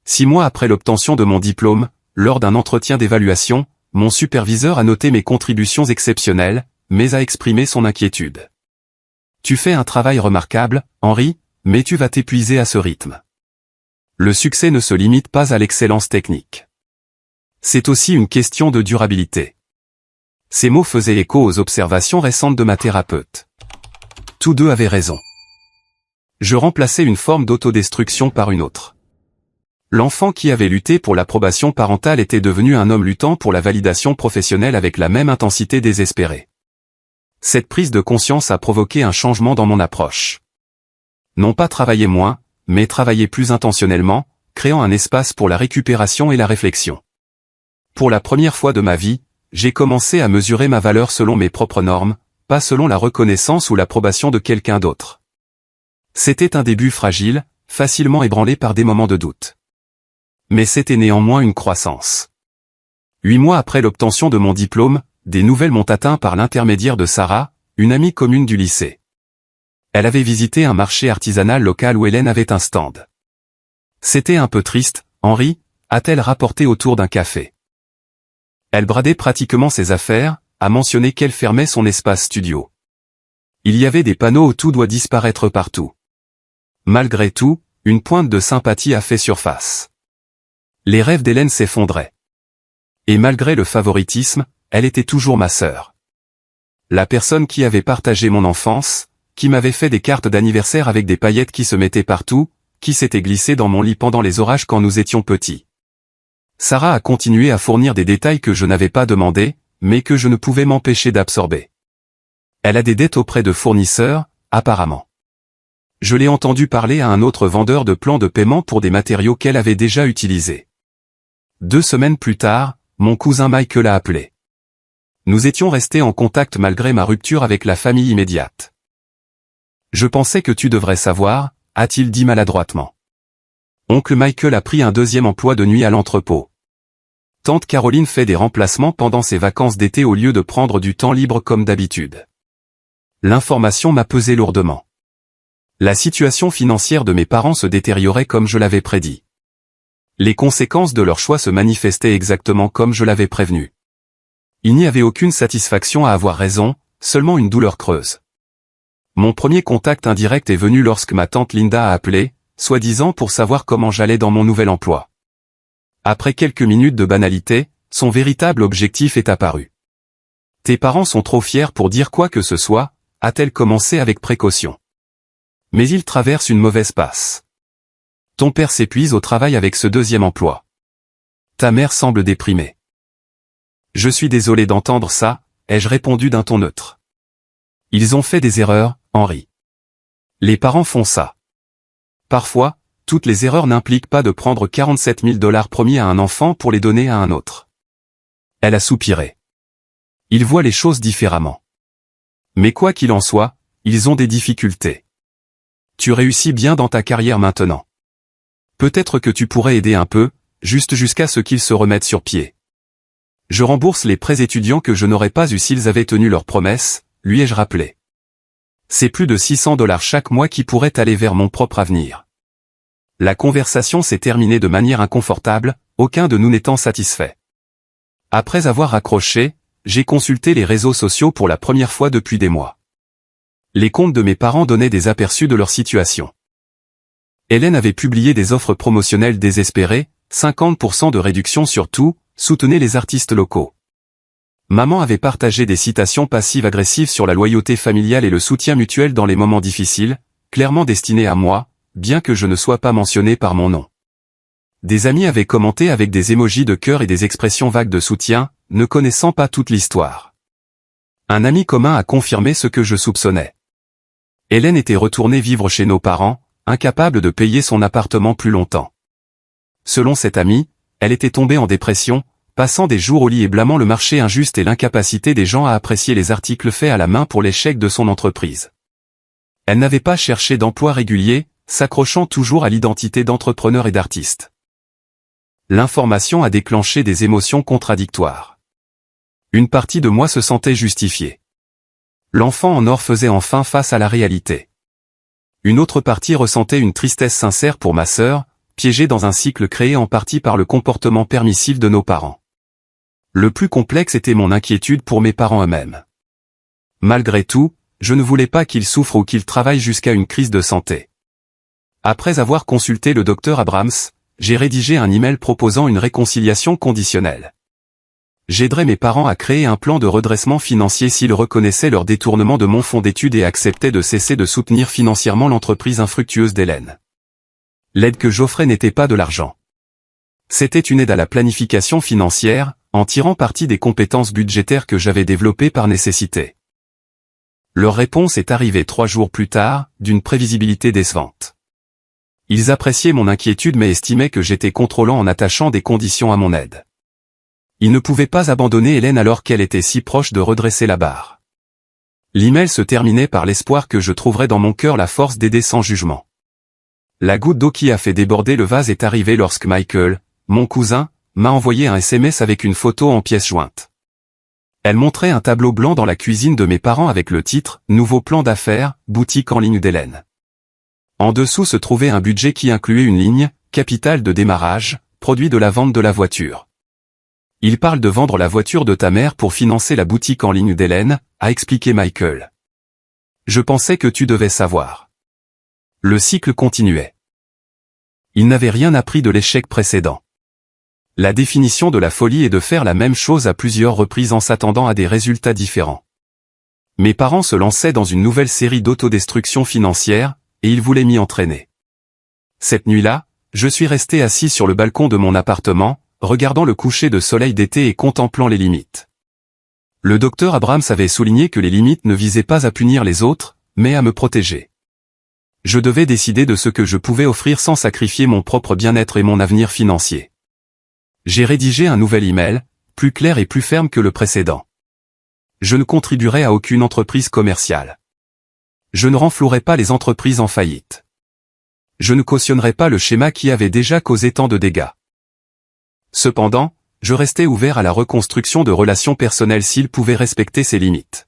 A: 6 mois après l'obtention de mon diplôme, lors d'un entretien d'évaluation, mon superviseur a noté mes contributions exceptionnelles, mais a exprimé son inquiétude. « Tu fais un travail remarquable, Henri, mais tu vas t'épuiser à ce rythme. Le succès ne se limite pas à l'excellence technique. C'est aussi une question de durabilité. Ces mots faisaient écho aux observations récentes de ma thérapeute. Tous deux avaient raison. Je remplaçais une forme d'autodestruction par une autre. L'enfant qui avait lutté pour l'approbation parentale était devenu un homme luttant pour la validation professionnelle avec la même intensité désespérée. Cette prise de conscience a provoqué un changement dans mon approche. Non pas travailler moins, mais travailler plus intentionnellement, créant un espace pour la récupération et la réflexion. Pour la première fois de ma vie, j'ai commencé à mesurer ma valeur selon mes propres normes, pas selon la reconnaissance ou l'approbation de quelqu'un d'autre. C'était un début fragile, facilement ébranlé par des moments de doute. Mais c'était néanmoins une croissance. 8 mois après l'obtention de mon diplôme, des nouvelles m'ont atteint par l'intermédiaire de Sarah, une amie commune du lycée. Elle avait visité un marché artisanal local où Hélène avait un stand. C'était un peu triste, Henri, a-t-elle rapporté autour d'un café. Elle bradait pratiquement ses affaires, a mentionné qu'elle fermait son espace studio. Il y avait des panneaux où tout doit disparaître partout. Malgré tout, une pointe de sympathie a fait surface. Les rêves d'Hélène s'effondraient. Et malgré le favoritisme, elle était toujours ma sœur. La personne qui avait partagé mon enfance, qui m'avait fait des cartes d'anniversaire avec des paillettes qui se mettaient partout, qui s'était glissée dans mon lit pendant les orages quand nous étions petits. Sarah a continué à fournir des détails que je n'avais pas demandés, mais que je ne pouvais m'empêcher d'absorber. Elle a des dettes auprès de fournisseurs, apparemment. Je l'ai entendu parler à un autre vendeur de plans de paiement pour des matériaux qu'elle avait déjà utilisés. 2 semaines plus tard, mon cousin Michael a appelé. Nous étions restés en contact malgré ma rupture avec la famille immédiate. Je pensais que tu devrais savoir, a-t-il dit maladroitement. Oncle Michael a pris un 2e emploi de nuit à l'entrepôt. Tante Caroline fait des remplacements pendant ses vacances d'été au lieu de prendre du temps libre comme d'habitude. L'information m'a pesé lourdement. La situation financière de mes parents se détériorait comme je l'avais prédit. Les conséquences de leur choix se manifestaient exactement comme je l'avais prévenu. Il n'y avait aucune satisfaction à avoir raison, seulement une douleur creuse. Mon premier contact indirect est venu lorsque ma tante Linda a appelé, soi-disant pour savoir comment j'allais dans mon nouvel emploi. Après quelques minutes de banalité, son véritable objectif est apparu. Tes parents sont trop fiers pour dire quoi que ce soit, a-t-elle commencé avec précaution. Mais ils traversent une mauvaise passe. Ton père s'épuise au travail avec ce 2e emploi. Ta mère semble déprimée. Je suis désolé d'entendre ça, ai-je répondu d'un ton neutre. Ils ont fait des erreurs, Henri. Les parents font ça. Parfois, toutes les erreurs n'impliquent pas de prendre 47 000 $ promis à un enfant pour les donner à un autre. Elle a soupiré. Ils voient les choses différemment. Mais quoi qu'il en soit, ils ont des difficultés. Tu réussis bien dans ta carrière maintenant. Peut-être que tu pourrais aider un peu, juste jusqu'à ce qu'ils se remettent sur pied. Je rembourse les prêts étudiants que je n'aurais pas eu s'ils avaient tenu leurs promesses, lui ai-je rappelé. C'est plus de 600 $ chaque mois qui pourraient aller vers mon propre avenir. La conversation s'est terminée de manière inconfortable, aucun de nous n'étant satisfait. Après avoir raccroché, j'ai consulté les réseaux sociaux pour la première fois depuis des mois. Les comptes de mes parents donnaient des aperçus de leur situation. Hélène avait publié des offres promotionnelles désespérées, 50% de réduction sur tout, soutenez les artistes locaux. Maman avait partagé des citations passives-agressives sur la loyauté familiale et le soutien mutuel dans les moments difficiles, clairement destinées à moi, bien que je ne sois pas mentionné par mon nom. Des amis avaient commenté avec des émojis de cœur et des expressions vagues de soutien, ne connaissant pas toute l'histoire. Un ami commun a confirmé ce que je soupçonnais. Hélène était retournée vivre chez nos parents, incapable de payer son appartement plus longtemps. Selon cet ami, elle était tombée en dépression, passant des jours au lit et blâmant le marché injuste et l'incapacité des gens à apprécier les articles faits à la main pour l'échec de son entreprise. Elle n'avait pas cherché d'emploi régulier, s'accrochant toujours à l'identité d'entrepreneur et d'artiste. L'information a déclenché des émotions contradictoires. Une partie de moi se sentait justifiée. L'enfant en or faisait enfin face à la réalité. Une autre partie ressentait une tristesse sincère pour ma sœur, piégée dans un cycle créé en partie par le comportement permissif de nos parents. Le plus complexe était mon inquiétude pour mes parents eux-mêmes. Malgré tout, je ne voulais pas qu'ils souffrent ou qu'ils travaillent jusqu'à une crise de santé. Après avoir consulté le docteur Abrams, j'ai rédigé un email proposant une réconciliation conditionnelle. J'aiderais mes parents à créer un plan de redressement financier s'ils reconnaissaient leur détournement de mon fonds d'études et acceptaient de cesser de soutenir financièrement l'entreprise infructueuse d'Hélène. L'aide que j'offrais n'était pas de l'argent. C'était une aide à la planification financière, en tirant parti des compétences budgétaires que j'avais développées par nécessité. Leur réponse est arrivée 3 jours plus tard, d'une prévisibilité décevante. Ils appréciaient mon inquiétude mais estimaient que j'étais contrôlant en attachant des conditions à mon aide. Ils ne pouvaient pas abandonner Hélène alors qu'elle était si proche de redresser la barre. L'email se terminait par l'espoir que je trouverais dans mon cœur la force d'aider sans jugement. La goutte d'eau qui a fait déborder le vase est arrivée lorsque Michael, mon cousin, m'a envoyé un SMS avec une photo en pièces jointes. Elle montrait un tableau blanc dans la cuisine de mes parents avec le titre « Nouveau plan d'affaires, boutique en ligne d'Hélène ». En dessous se trouvait un budget qui incluait une ligne « Capital de démarrage, produit de la vente de la voiture ». Il parle de vendre la voiture de ta mère pour financer la boutique en ligne d'Hélène, a expliqué Michael. Je pensais que tu devais savoir. Le cycle continuait. Il n'avait rien appris de l'échec précédent. La définition de la folie est de faire la même chose à plusieurs reprises en s'attendant à des résultats différents. Mes parents se lançaient dans une nouvelle série d'autodestruction financière, et ils voulaient m'y entraîner. Cette nuit-là, je suis resté assis sur le balcon de mon appartement, regardant le coucher de soleil d'été et contemplant les limites. Le docteur Abrams avait souligné que les limites ne visaient pas à punir les autres, mais à me protéger. Je devais décider de ce que je pouvais offrir sans sacrifier mon propre bien-être et mon avenir financier. J'ai rédigé un nouvel email, plus clair et plus ferme que le précédent. Je ne contribuerai à aucune entreprise commerciale. Je ne renflouerai pas les entreprises en faillite. Je ne cautionnerai pas le schéma qui avait déjà causé tant de dégâts. Cependant, je restais ouvert à la reconstruction de relations personnelles s'il pouvait respecter ses limites.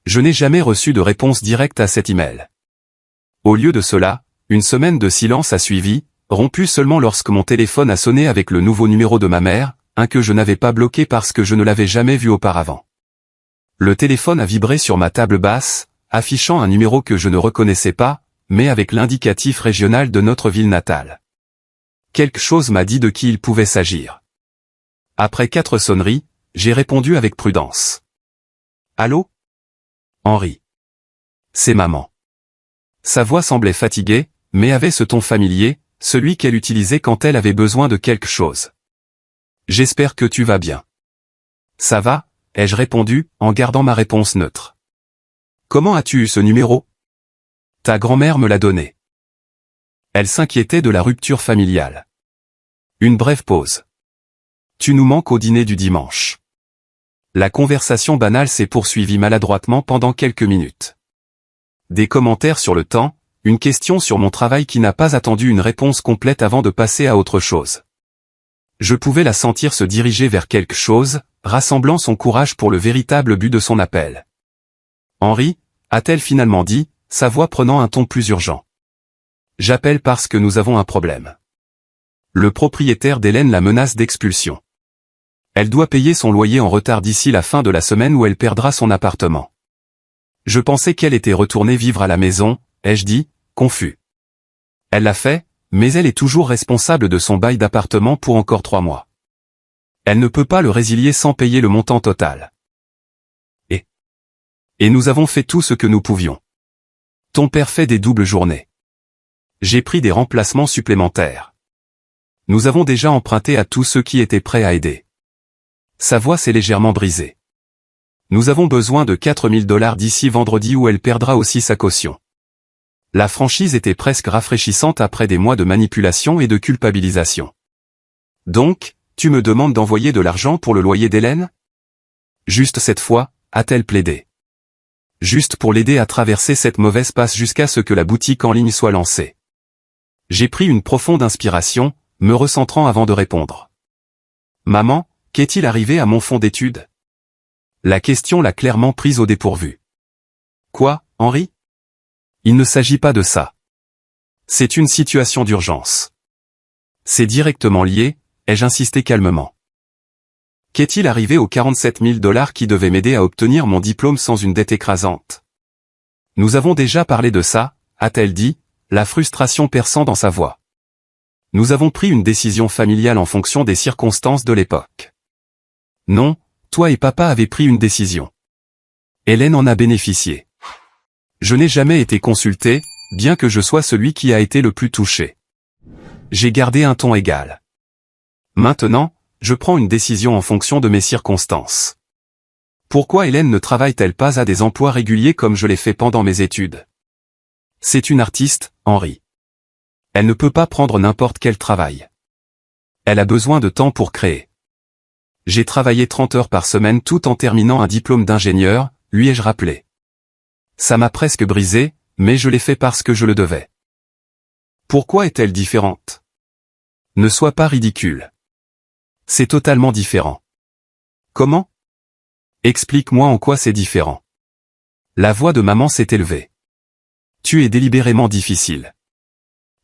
A: Je n'ai jamais reçu de réponse directe à cet email. Au lieu de cela, une semaine de silence a suivi, rompu seulement lorsque mon téléphone a sonné avec le nouveau numéro de ma mère, un que je n'avais pas bloqué parce que je ne l'avais jamais vu auparavant. Le téléphone a vibré sur ma table basse, affichant un numéro que je ne reconnaissais pas, mais avec l'indicatif régional de notre ville natale. Quelque chose m'a dit de qui il pouvait s'agir. Après 4 sonneries, j'ai répondu avec prudence. Allô? Henri. C'est maman. Sa voix semblait fatiguée, mais avait ce ton familier, celui qu'elle utilisait quand elle avait besoin de quelque chose. J'espère que tu vas bien. Ça va, ai-je répondu, en gardant ma réponse neutre. Comment as-tu eu ce numéro? Ta grand-mère me l'a donné. Elle s'inquiétait de la rupture familiale. Une brève pause. Tu nous manques au dîner du dimanche. La conversation banale s'est poursuivie maladroitement pendant quelques minutes. Des commentaires sur le temps, une question sur mon travail qui n'a pas attendu une réponse complète avant de passer à autre chose. Je pouvais la sentir se diriger vers quelque chose, rassemblant son courage pour le véritable but de son appel. Henri, a-t-elle finalement dit, sa voix prenant un ton plus urgent. J'appelle parce que nous avons un problème. Le propriétaire d'Hélène la menace d'expulsion. Elle doit payer son loyer en retard d'ici la fin de la semaine où elle perdra son appartement. Je pensais qu'elle était retournée vivre à la maison, ai-je dit, confus. Elle l'a fait, mais elle est toujours responsable de son bail d'appartement pour encore 3 mois. Elle ne peut pas le résilier sans payer le montant total. Et nous avons fait tout ce que nous pouvions. Ton père fait des doubles journées. J'ai pris des remplacements supplémentaires. Nous avons déjà emprunté à tous ceux qui étaient prêts à aider. Sa voix s'est légèrement brisée. Nous avons besoin de 4 000 $ d'ici vendredi où elle perdra aussi sa caution. La franchise était presque rafraîchissante après des mois de manipulation et de culpabilisation. Donc, tu me demandes d'envoyer de l'argent pour le loyer d'Hélène? Juste cette fois, a-t-elle plaidé. Juste pour l'aider à traverser cette mauvaise passe jusqu'à ce que la boutique en ligne soit lancée. J'ai pris une profonde inspiration, me recentrant avant de répondre. Maman, qu'est-il arrivé à mon fonds d'études? La question l'a clairement prise au dépourvu. Quoi, Henri? Il ne s'agit pas de ça. C'est une situation d'urgence. C'est directement lié, ai-je insisté calmement. Qu'est-il arrivé aux 47 000 $ qui devaient m'aider à obtenir mon diplôme sans une dette écrasante? Nous avons déjà parlé de ça, a-t-elle dit, la frustration perçant dans sa voix. Nous avons pris une décision familiale en fonction des circonstances de l'époque. Non, toi et papa avez pris une décision. Hélène en a bénéficié. Je n'ai jamais été consulté, bien que je sois celui qui a été le plus touché. J'ai gardé un ton égal. Maintenant, je prends une décision en fonction de mes circonstances. Pourquoi Hélène ne travaille-t-elle pas à des emplois réguliers comme je l'ai fait pendant mes études? C'est une artiste, Henri. Elle ne peut pas prendre n'importe quel travail. Elle a besoin de temps pour créer. J'ai travaillé 30 heures par semaine tout en terminant un diplôme d'ingénieur, lui ai-je rappelé. Ça m'a presque brisé, mais je l'ai fait parce que je le devais. Pourquoi est-elle différente? Ne sois pas ridicule. C'est totalement différent. Comment? Explique-moi en quoi c'est différent. La voix de maman s'est élevée. Tu es délibérément difficile.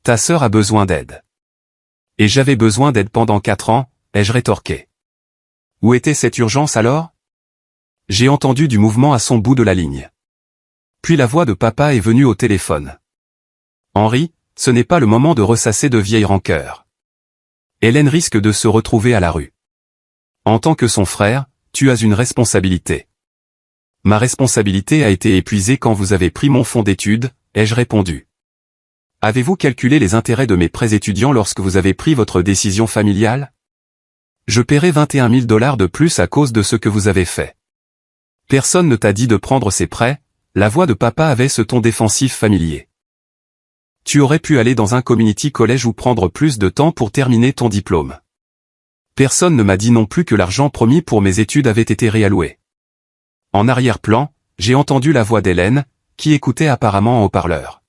A: Ta sœur a besoin d'aide. Et j'avais besoin d'aide pendant 4 ans, ai-je rétorqué. Où était cette urgence alors? J'ai entendu du mouvement à son bout de la ligne. Puis la voix de papa est venue au téléphone. Henri, ce n'est pas le moment de ressasser de vieilles rancœurs. Hélène risque de se retrouver à la rue. En tant que son frère, tu as une responsabilité. Ma responsabilité a été épuisée quand vous avez pris mon fonds d'études, ai-je répondu. Avez-vous calculé les intérêts de mes prêts étudiants lorsque vous avez pris votre décision familiale? Je paierai 21 000 $ de plus à cause de ce que vous avez fait. Personne ne t'a dit de prendre ces prêts, la voix de papa avait ce ton défensif familier. Tu aurais pu aller dans un community college ou prendre plus de temps pour terminer ton diplôme. Personne ne m'a dit non plus que l'argent promis pour mes études avait été réalloué. En arrière-plan, j'ai entendu la voix d'Hélène, qui écoutait apparemment en haut-parleur.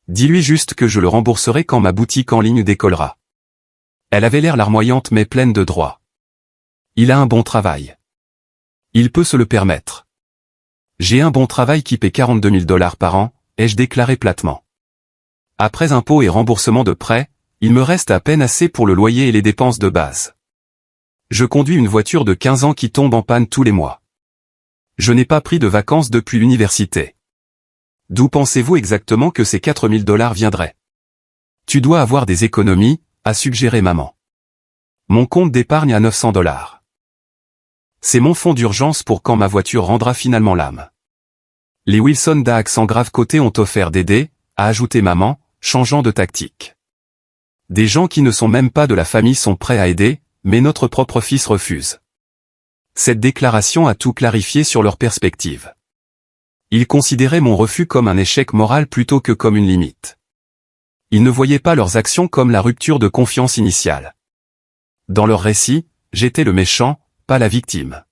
A: Dis-lui juste que je le rembourserai quand ma boutique en ligne décollera. Elle avait l'air larmoyante mais pleine de droit. Il a un bon travail. Il peut se le permettre. J'ai un bon travail qui paie 42 000 $ par an, ai-je déclaré platement. Après impôts et remboursement de prêts, il me reste à peine assez pour le loyer et les dépenses de base. Je conduis une voiture de 15 ans qui tombe en panne tous les mois. Je n'ai pas pris de vacances depuis l'université. D'où pensez-vous exactement que ces 4 000 $ viendraient? Tu dois avoir des économies, a suggéré maman. Mon compte d'épargne à 900 $. C'est mon fonds d'urgence pour quand ma voiture rendra finalement l'âme. Les Wilson d'Accent grave côté ont offert d'aider, a ajouté maman, changeant de tactique. Des gens qui ne sont même pas de la famille sont prêts à aider, mais notre propre fils refuse. Cette déclaration a tout clarifié sur leur perspective. Ils considéraient mon refus comme un échec moral plutôt que comme une limite. Ils ne voyaient pas leurs actions comme la rupture de confiance initiale. Dans leur récit, j'étais le méchant, pas la victime.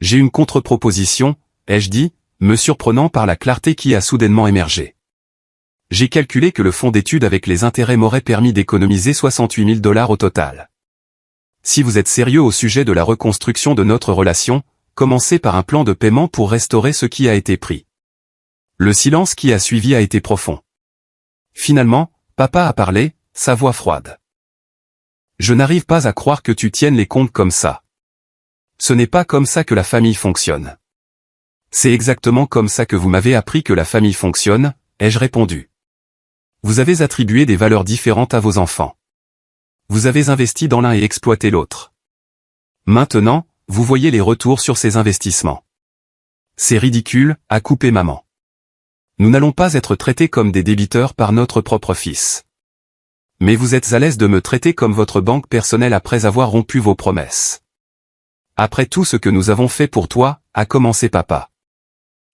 A: J'ai une contre-proposition, ai-je dit, me surprenant par la clarté qui a soudainement émergé. J'ai calculé que le fonds d'études avec les intérêts m'aurait permis d'économiser 68 000 $ au total. Si vous êtes sérieux au sujet de la reconstruction de notre relation, commencez par un plan de paiement pour restaurer ce qui a été pris. Le silence qui a suivi a été profond. Finalement, papa a parlé, sa voix froide. Je n'arrive pas à croire que tu tiennes les comptes comme ça. Ce n'est pas comme ça que la famille fonctionne. C'est exactement comme ça que vous m'avez appris que la famille fonctionne, ai-je répondu. Vous avez attribué des valeurs différentes à vos enfants. Vous avez investi dans l'un et exploité l'autre. Maintenant, vous voyez les retours sur ces investissements. C'est ridicule, a coupé maman. Nous n'allons pas être traités comme des débiteurs par notre propre fils. Mais vous êtes à l'aise de me traiter comme votre banque personnelle après avoir rompu vos promesses. Après tout ce que nous avons fait pour toi, a commencé papa.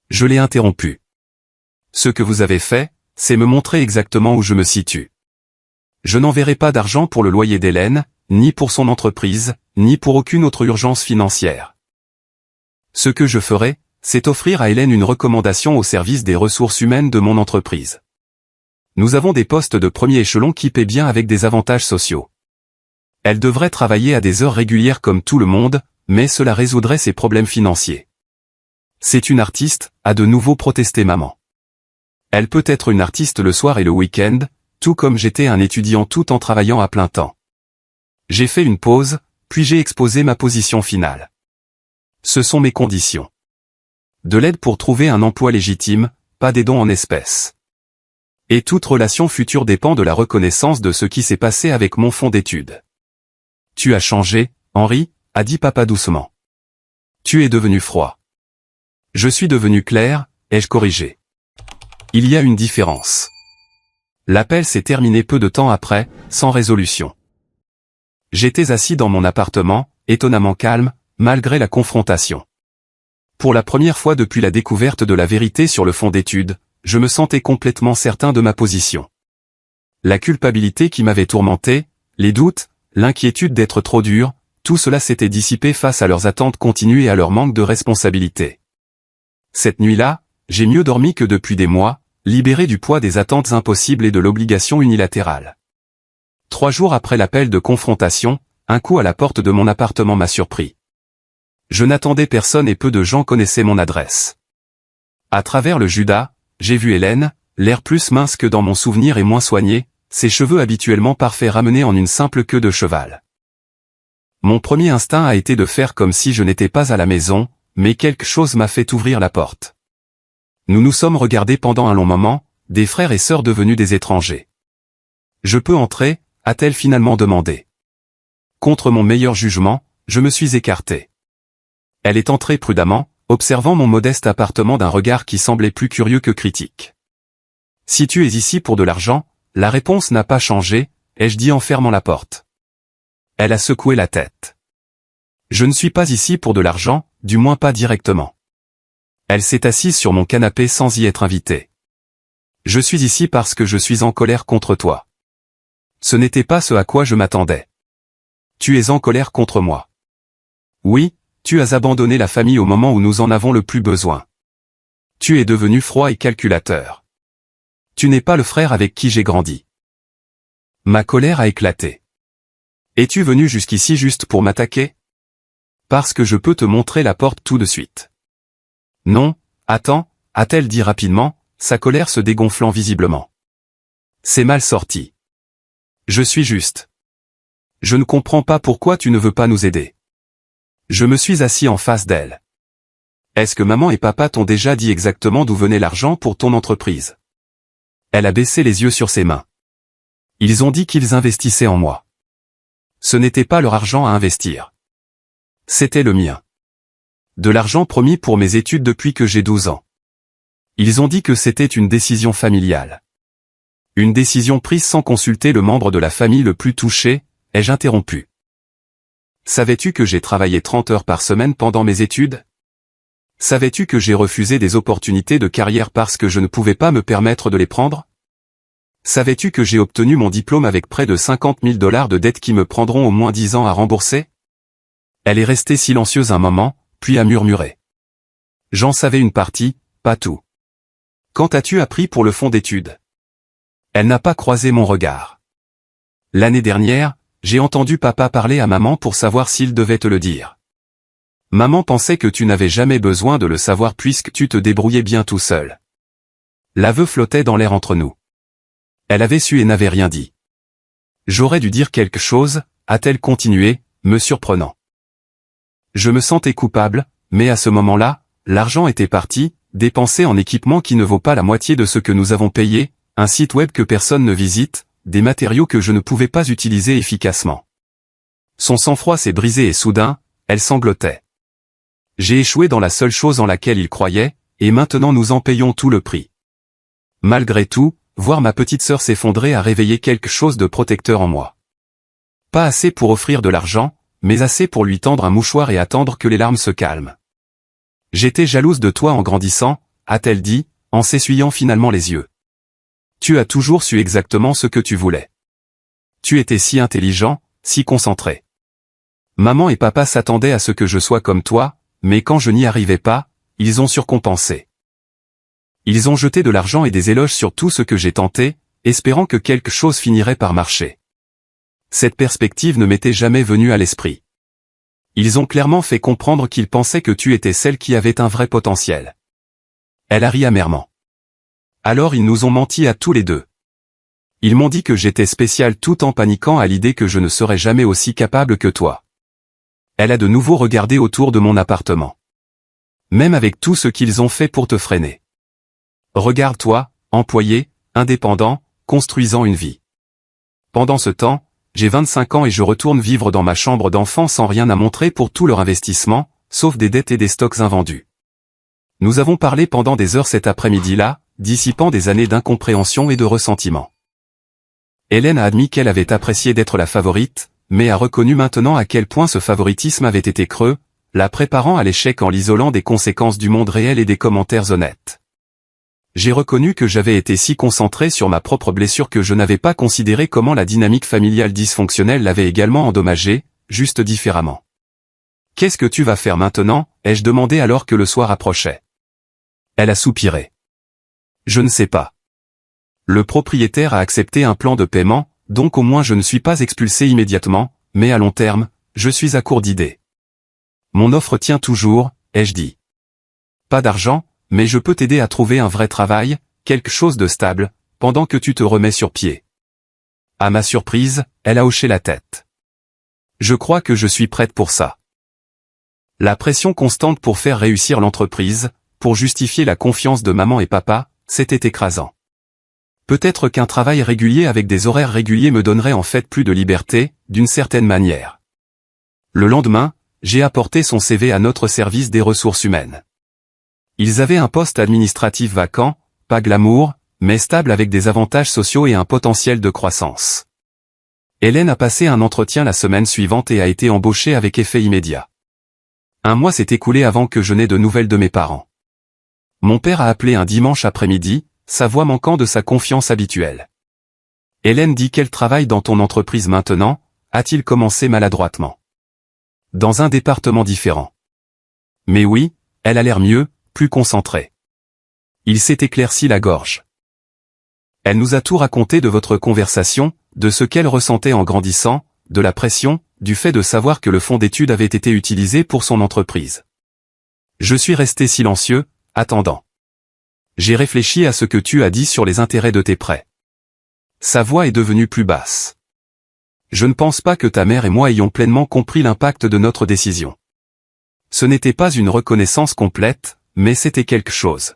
A: Je l'ai interrompu. Ce que vous avez fait, c'est me montrer exactement où je me situe. Je n'enverrai pas d'argent pour le loyer d'Hélène, ni pour son entreprise, ni pour aucune autre urgence financière. Ce que je ferai, c'est offrir à Hélène une recommandation au service des ressources humaines de mon entreprise. Nous avons des postes de premier échelon qui paient bien avec des avantages sociaux. Elle devrait travailler à des heures régulières comme tout le monde, mais cela résoudrait ses problèmes financiers. C'est une artiste, a de nouveau protesté maman. Elle peut être une artiste le soir et le week-end, tout comme j'étais un étudiant tout en travaillant à plein temps. J'ai fait une pause, puis j'ai exposé ma position finale. Ce sont mes conditions. De l'aide pour trouver un emploi légitime, pas des dons en espèces. Et toute relation future dépend de la reconnaissance de ce qui s'est passé avec mon fonds d'études. Tu as changé, Henri, a dit papa doucement. Tu es devenu froid. Je suis devenu clair, ai-je corrigé. Il y a une différence. L'appel s'est terminé peu de temps après, sans résolution. J'étais assis dans mon appartement, étonnamment calme, malgré la confrontation. Pour la première fois depuis la découverte de la vérité sur le fond d'études, je me sentais complètement certain de ma position. La culpabilité qui m'avait tourmenté, les doutes, l'inquiétude d'être trop dur, tout cela s'était dissipé face à leurs attentes continues et à leur manque de responsabilité. Cette nuit-là, j'ai mieux dormi que depuis des mois, libéré du poids des attentes impossibles et de l'obligation unilatérale. 3 jours après l'appel de confrontation, un coup à la porte de mon appartement m'a surpris. Je n'attendais personne et peu de gens connaissaient mon adresse. À travers le Judas, j'ai vu Hélène, l'air plus mince que dans mon souvenir et moins soignée, ses cheveux habituellement parfaits ramenés en une simple queue de cheval. Mon premier instinct a été de faire comme si je n'étais pas à la maison, mais quelque chose m'a fait ouvrir la porte. Nous nous sommes regardés pendant un long moment, des frères et sœurs devenus des étrangers. « Je peux entrer ?» a-t-elle finalement demandé. Contre mon meilleur jugement, je me suis écarté. Elle est entrée prudemment, observant mon modeste appartement d'un regard qui semblait plus curieux que critique. « Si tu es ici pour de l'argent, la réponse n'a pas changé, ai-je dit en fermant la porte. Elle a secoué la tête. Je ne suis pas ici pour de l'argent, du moins pas directement. Elle s'est assise sur mon canapé sans y être invitée. Je suis ici parce que je suis en colère contre toi. Ce n'était pas ce à quoi je m'attendais. Tu es en colère contre moi. Oui, tu as abandonné la famille au moment où nous en avons le plus besoin. Tu es devenu froid et calculateur. Tu n'es pas le frère avec qui j'ai grandi. Ma colère a éclaté. Es-tu venu jusqu'ici juste pour m'attaquer? Parce que je peux te montrer la porte tout de suite. Non, attends, a-t-elle dit rapidement, sa colère se dégonflant visiblement. C'est mal sorti. Je suis juste. Je ne comprends pas pourquoi tu ne veux pas nous aider. Je me suis assis en face d'elle. Est-ce que maman et papa t'ont déjà dit exactement d'où venait l'argent pour ton entreprise? Elle a baissé les yeux sur ses mains. Ils ont dit qu'ils investissaient en moi. Ce n'était pas leur argent à investir. C'était le mien. De l'argent promis pour mes études depuis que j'ai 12 ans. Ils ont dit que c'était une décision familiale. Une décision prise sans consulter le membre de la famille le plus touché, ai-je interrompu. Savais-tu que j'ai travaillé 30 heures par semaine pendant mes études? Savais-tu que j'ai refusé des opportunités de carrière parce que je ne pouvais pas me permettre de les prendre? Savais-tu que j'ai obtenu mon diplôme avec près de 50 000 $ de dettes qui me prendront au moins 10 ans à rembourser? Elle est restée silencieuse un moment, puis a murmuré. J'en savais une partie, pas tout. Quand as-tu appris pour le fonds d'études? Elle n'a pas croisé mon regard. L'année dernière, j'ai entendu papa parler à maman pour savoir s'il devait te le dire. Maman pensait que tu n'avais jamais besoin de le savoir puisque tu te débrouillais bien tout seul. L'aveu flottait dans l'air entre nous. Elle avait su et n'avait rien dit. J'aurais dû dire quelque chose, a-t-elle continué, me surprenant. Je me sentais coupable, mais à ce moment-là, l'argent était parti, dépensé en équipement qui ne vaut pas la moitié de ce que nous avons payé, un site web que personne ne visite, des matériaux que je ne pouvais pas utiliser efficacement. Son sang-froid s'est brisé et soudain, elle sanglotait. J'ai échoué dans la seule chose en laquelle il croyait, et maintenant nous en payons tout le prix. Malgré tout, voir ma petite sœur s'effondrer a réveillé quelque chose de protecteur en moi. Pas assez pour offrir de l'argent, mais assez pour lui tendre un mouchoir et attendre que les larmes se calment. J'étais jalouse de toi en grandissant, a-t-elle dit, en s'essuyant finalement les yeux. Tu as toujours su exactement ce que tu voulais. Tu étais si intelligent, si concentré. Maman et papa s'attendaient à ce que je sois comme toi, mais quand je n'y arrivais pas, ils ont surcompensé. Ils ont jeté de l'argent et des éloges sur tout ce que j'ai tenté, espérant que quelque chose finirait par marcher. Cette perspective ne m'était jamais venue à l'esprit. Ils ont clairement fait comprendre qu'ils pensaient que tu étais celle qui avait un vrai potentiel. Elle a ri amèrement. Alors ils nous ont menti à tous les deux. Ils m'ont dit que j'étais spécial tout en paniquant à l'idée que je ne serais jamais aussi capable que toi. Elle a de nouveau regardé autour de mon appartement. Même avec tout ce qu'ils ont fait pour te freiner. Regarde-toi, employé, indépendant, construisant une vie. Pendant ce temps, j'ai 25 ans et je retourne vivre dans ma chambre d'enfant sans rien à montrer pour tout leur investissement, sauf des dettes et des stocks invendus. Nous avons parlé pendant des heures cet après-midi-là, dissipant des années d'incompréhension et de ressentiment. Hélène a admis qu'elle avait apprécié d'être la favorite, mais a reconnu maintenant à quel point ce favoritisme avait été creux, la préparant à l'échec en l'isolant des conséquences du monde réel et des commentaires honnêtes. J'ai reconnu que j'avais été si concentré sur ma propre blessure que je n'avais pas considéré comment la dynamique familiale dysfonctionnelle l'avait également endommagée, juste différemment. « Qu'est-ce que tu vas faire maintenant ?» ai-je demandé alors que le soir approchait. Elle a soupiré. « Je ne sais pas. Le propriétaire a accepté un plan de paiement, donc au moins je ne suis pas expulsé immédiatement, mais à long terme, je suis à court d'idées. Mon offre tient toujours, ai-je dit. Pas d'argent, mais je peux t'aider à trouver un vrai travail, quelque chose de stable, pendant que tu te remets sur pied. À ma surprise, elle a hoché la tête. Je crois que je suis prête pour ça. La pression constante pour faire réussir l'entreprise, pour justifier la confiance de maman et papa, c'était écrasant. Peut-être qu'un travail régulier avec des horaires réguliers me donnerait en fait plus de liberté, d'une certaine manière. Le lendemain, j'ai apporté son CV à notre service des ressources humaines. Ils avaient un poste administratif vacant, pas glamour, mais stable avec des avantages sociaux et un potentiel de croissance. Hélène a passé un entretien la semaine suivante et a été embauchée avec effet immédiat. Un mois s'est écoulé avant que je n'aie de nouvelles de mes parents. Mon père a appelé un dimanche après-midi, sa voix manquant de sa confiance habituelle. Hélène dit qu'elle travaille dans ton entreprise maintenant, a-t-il commencé maladroitement. Dans un département différent. Mais oui, elle a l'air mieux, plus concentrée. Il s'est éclairci la gorge. Elle nous a tout raconté de votre conversation, de ce qu'elle ressentait en grandissant, de la pression, du fait de savoir que le fonds d'études avait été utilisé pour son entreprise. Je suis resté silencieux, attendant. J'ai réfléchi à ce que tu as dit sur les intérêts de tes prêts. Sa voix est devenue plus basse. Je ne pense pas que ta mère et moi ayons pleinement compris l'impact de notre décision. Ce n'était pas une reconnaissance complète, mais c'était quelque chose.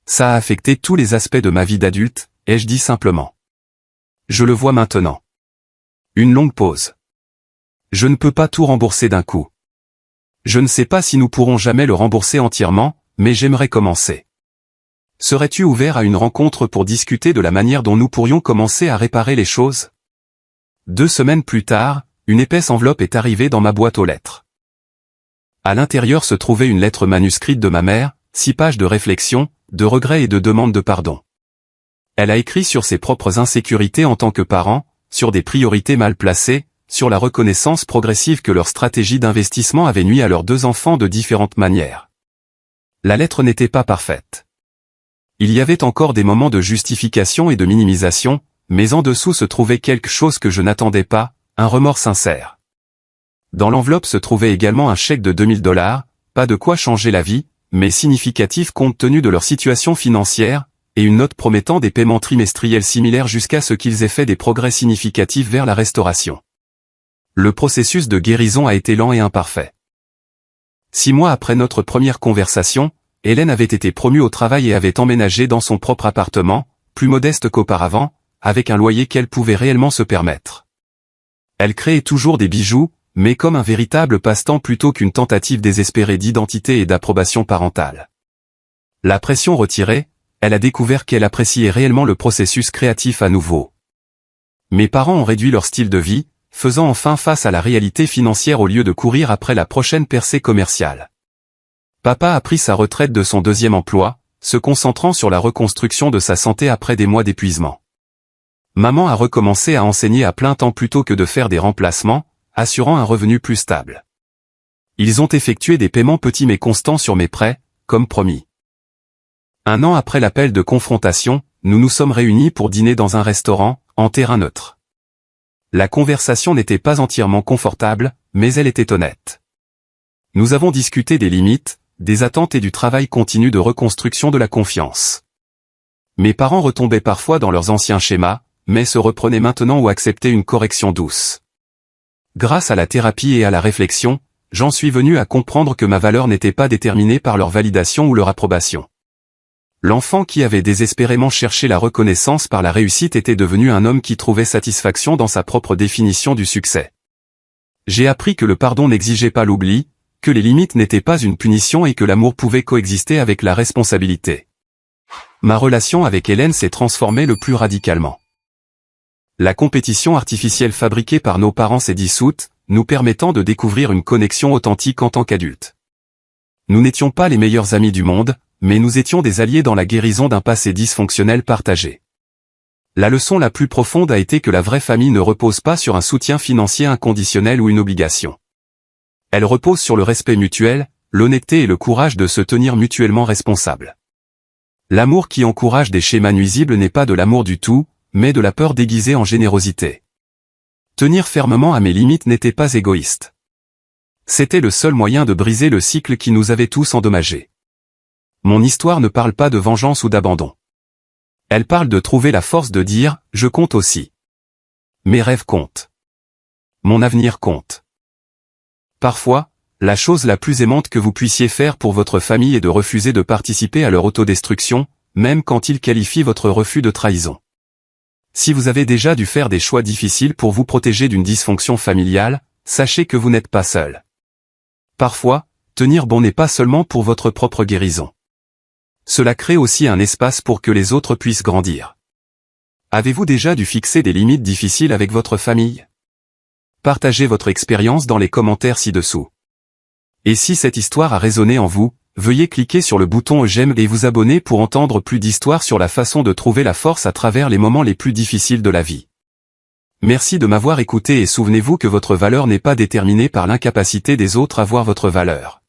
A: Ça a affecté tous les aspects de ma vie d'adulte, ai-je dit simplement. Je le vois maintenant. Une longue pause. Je ne peux pas tout rembourser d'un coup. Je ne sais pas si nous pourrons jamais le rembourser entièrement, mais j'aimerais commencer. Serais-tu ouvert à une rencontre pour discuter de la manière dont nous pourrions commencer à réparer les choses ? 2 semaines plus tard, une épaisse enveloppe est arrivée dans ma boîte aux lettres. À l'intérieur se trouvait une lettre manuscrite de ma mère, 6 pages de réflexion, de regrets et de demande de pardon. Elle a écrit sur ses propres insécurités en tant que parent, sur des priorités mal placées, sur la reconnaissance progressive que leur stratégie d'investissement avait nui à leurs 2 enfants de différentes manières. La lettre n'était pas parfaite. Il y avait encore des moments de justification et de minimisation, mais en dessous se trouvait quelque chose que je n'attendais pas, un remords sincère. Dans l'enveloppe se trouvait également un chèque de $2000, pas de quoi changer la vie, mais significatif compte tenu de leur situation financière, et une note promettant des paiements trimestriels similaires jusqu'à ce qu'ils aient fait des progrès significatifs vers la restauration. Le processus de guérison a été lent et imparfait. 6 mois après notre première conversation, Hélène avait été promue au travail et avait emménagé dans son propre appartement, plus modeste qu'auparavant, avec un loyer qu'elle pouvait réellement se permettre. Elle créait toujours des bijoux, mais comme un véritable passe-temps plutôt qu'une tentative désespérée d'identité et d'approbation parentale. La pression retirée, elle a découvert qu'elle appréciait réellement le processus créatif à nouveau. Mes parents ont réduit leur style de vie, faisant enfin face à la réalité financière au lieu de courir après la prochaine percée commerciale. Papa a pris sa retraite de son 2e emploi, se concentrant sur la reconstruction de sa santé après des mois d'épuisement. Maman a recommencé à enseigner à plein temps plutôt que de faire des remplacements, assurant un revenu plus stable. Ils ont effectué des paiements petits mais constants sur mes prêts, comme promis. 1 an après l'appel de confrontation, nous nous sommes réunis pour dîner dans un restaurant, en terrain neutre. La conversation n'était pas entièrement confortable, mais elle était honnête. Nous avons discuté des limites, des attentes et du travail continu de reconstruction de la confiance. Mes parents retombaient parfois dans leurs anciens schémas, mais se reprenaient maintenant ou acceptaient une correction douce. Grâce à la thérapie et à la réflexion, j'en suis venu à comprendre que ma valeur n'était pas déterminée par leur validation ou leur approbation. L'enfant qui avait désespérément cherché la reconnaissance par la réussite était devenu un homme qui trouvait satisfaction dans sa propre définition du succès. J'ai appris que le pardon n'exigeait pas l'oubli, que les limites n'étaient pas une punition et que l'amour pouvait coexister avec la responsabilité. Ma relation avec Hélène s'est transformée le plus radicalement. La compétition artificielle fabriquée par nos parents s'est dissoute, nous permettant de découvrir une connexion authentique en tant qu'adultes. Nous n'étions pas les meilleurs amis du monde, mais nous étions des alliés dans la guérison d'un passé dysfonctionnel partagé. La leçon la plus profonde a été que la vraie famille ne repose pas sur un soutien financier inconditionnel ou une obligation. Elle repose sur le respect mutuel, l'honnêteté et le courage de se tenir mutuellement responsables. L'amour qui encourage des schémas nuisibles n'est pas de l'amour du tout, mais de la peur déguisée en générosité. Tenir fermement à mes limites n'était pas égoïste. C'était le seul moyen de briser le cycle qui nous avait tous endommagés. Mon histoire ne parle pas de vengeance ou d'abandon. Elle parle de trouver la force de dire « je compte aussi ». Mes rêves comptent. Mon avenir compte. Parfois, la chose la plus aimante que vous puissiez faire pour votre famille est de refuser de participer à leur autodestruction, même quand ils qualifient votre refus de trahison. Si vous avez déjà dû faire des choix difficiles pour vous protéger d'une dysfonction familiale, sachez que vous n'êtes pas seul. Parfois, tenir bon n'est pas seulement pour votre propre guérison. Cela crée aussi un espace pour que les autres puissent grandir. Avez-vous déjà dû fixer des limites difficiles avec votre famille? Partagez votre expérience dans les commentaires ci-dessous. Et si cette histoire a résonné en vous, veuillez cliquer sur le bouton j'aime et vous abonner pour entendre plus d'histoires sur la façon de trouver la force à travers les moments les plus difficiles de la vie. Merci de m'avoir écouté et souvenez-vous que votre valeur n'est pas déterminée par l'incapacité des autres à voir votre valeur.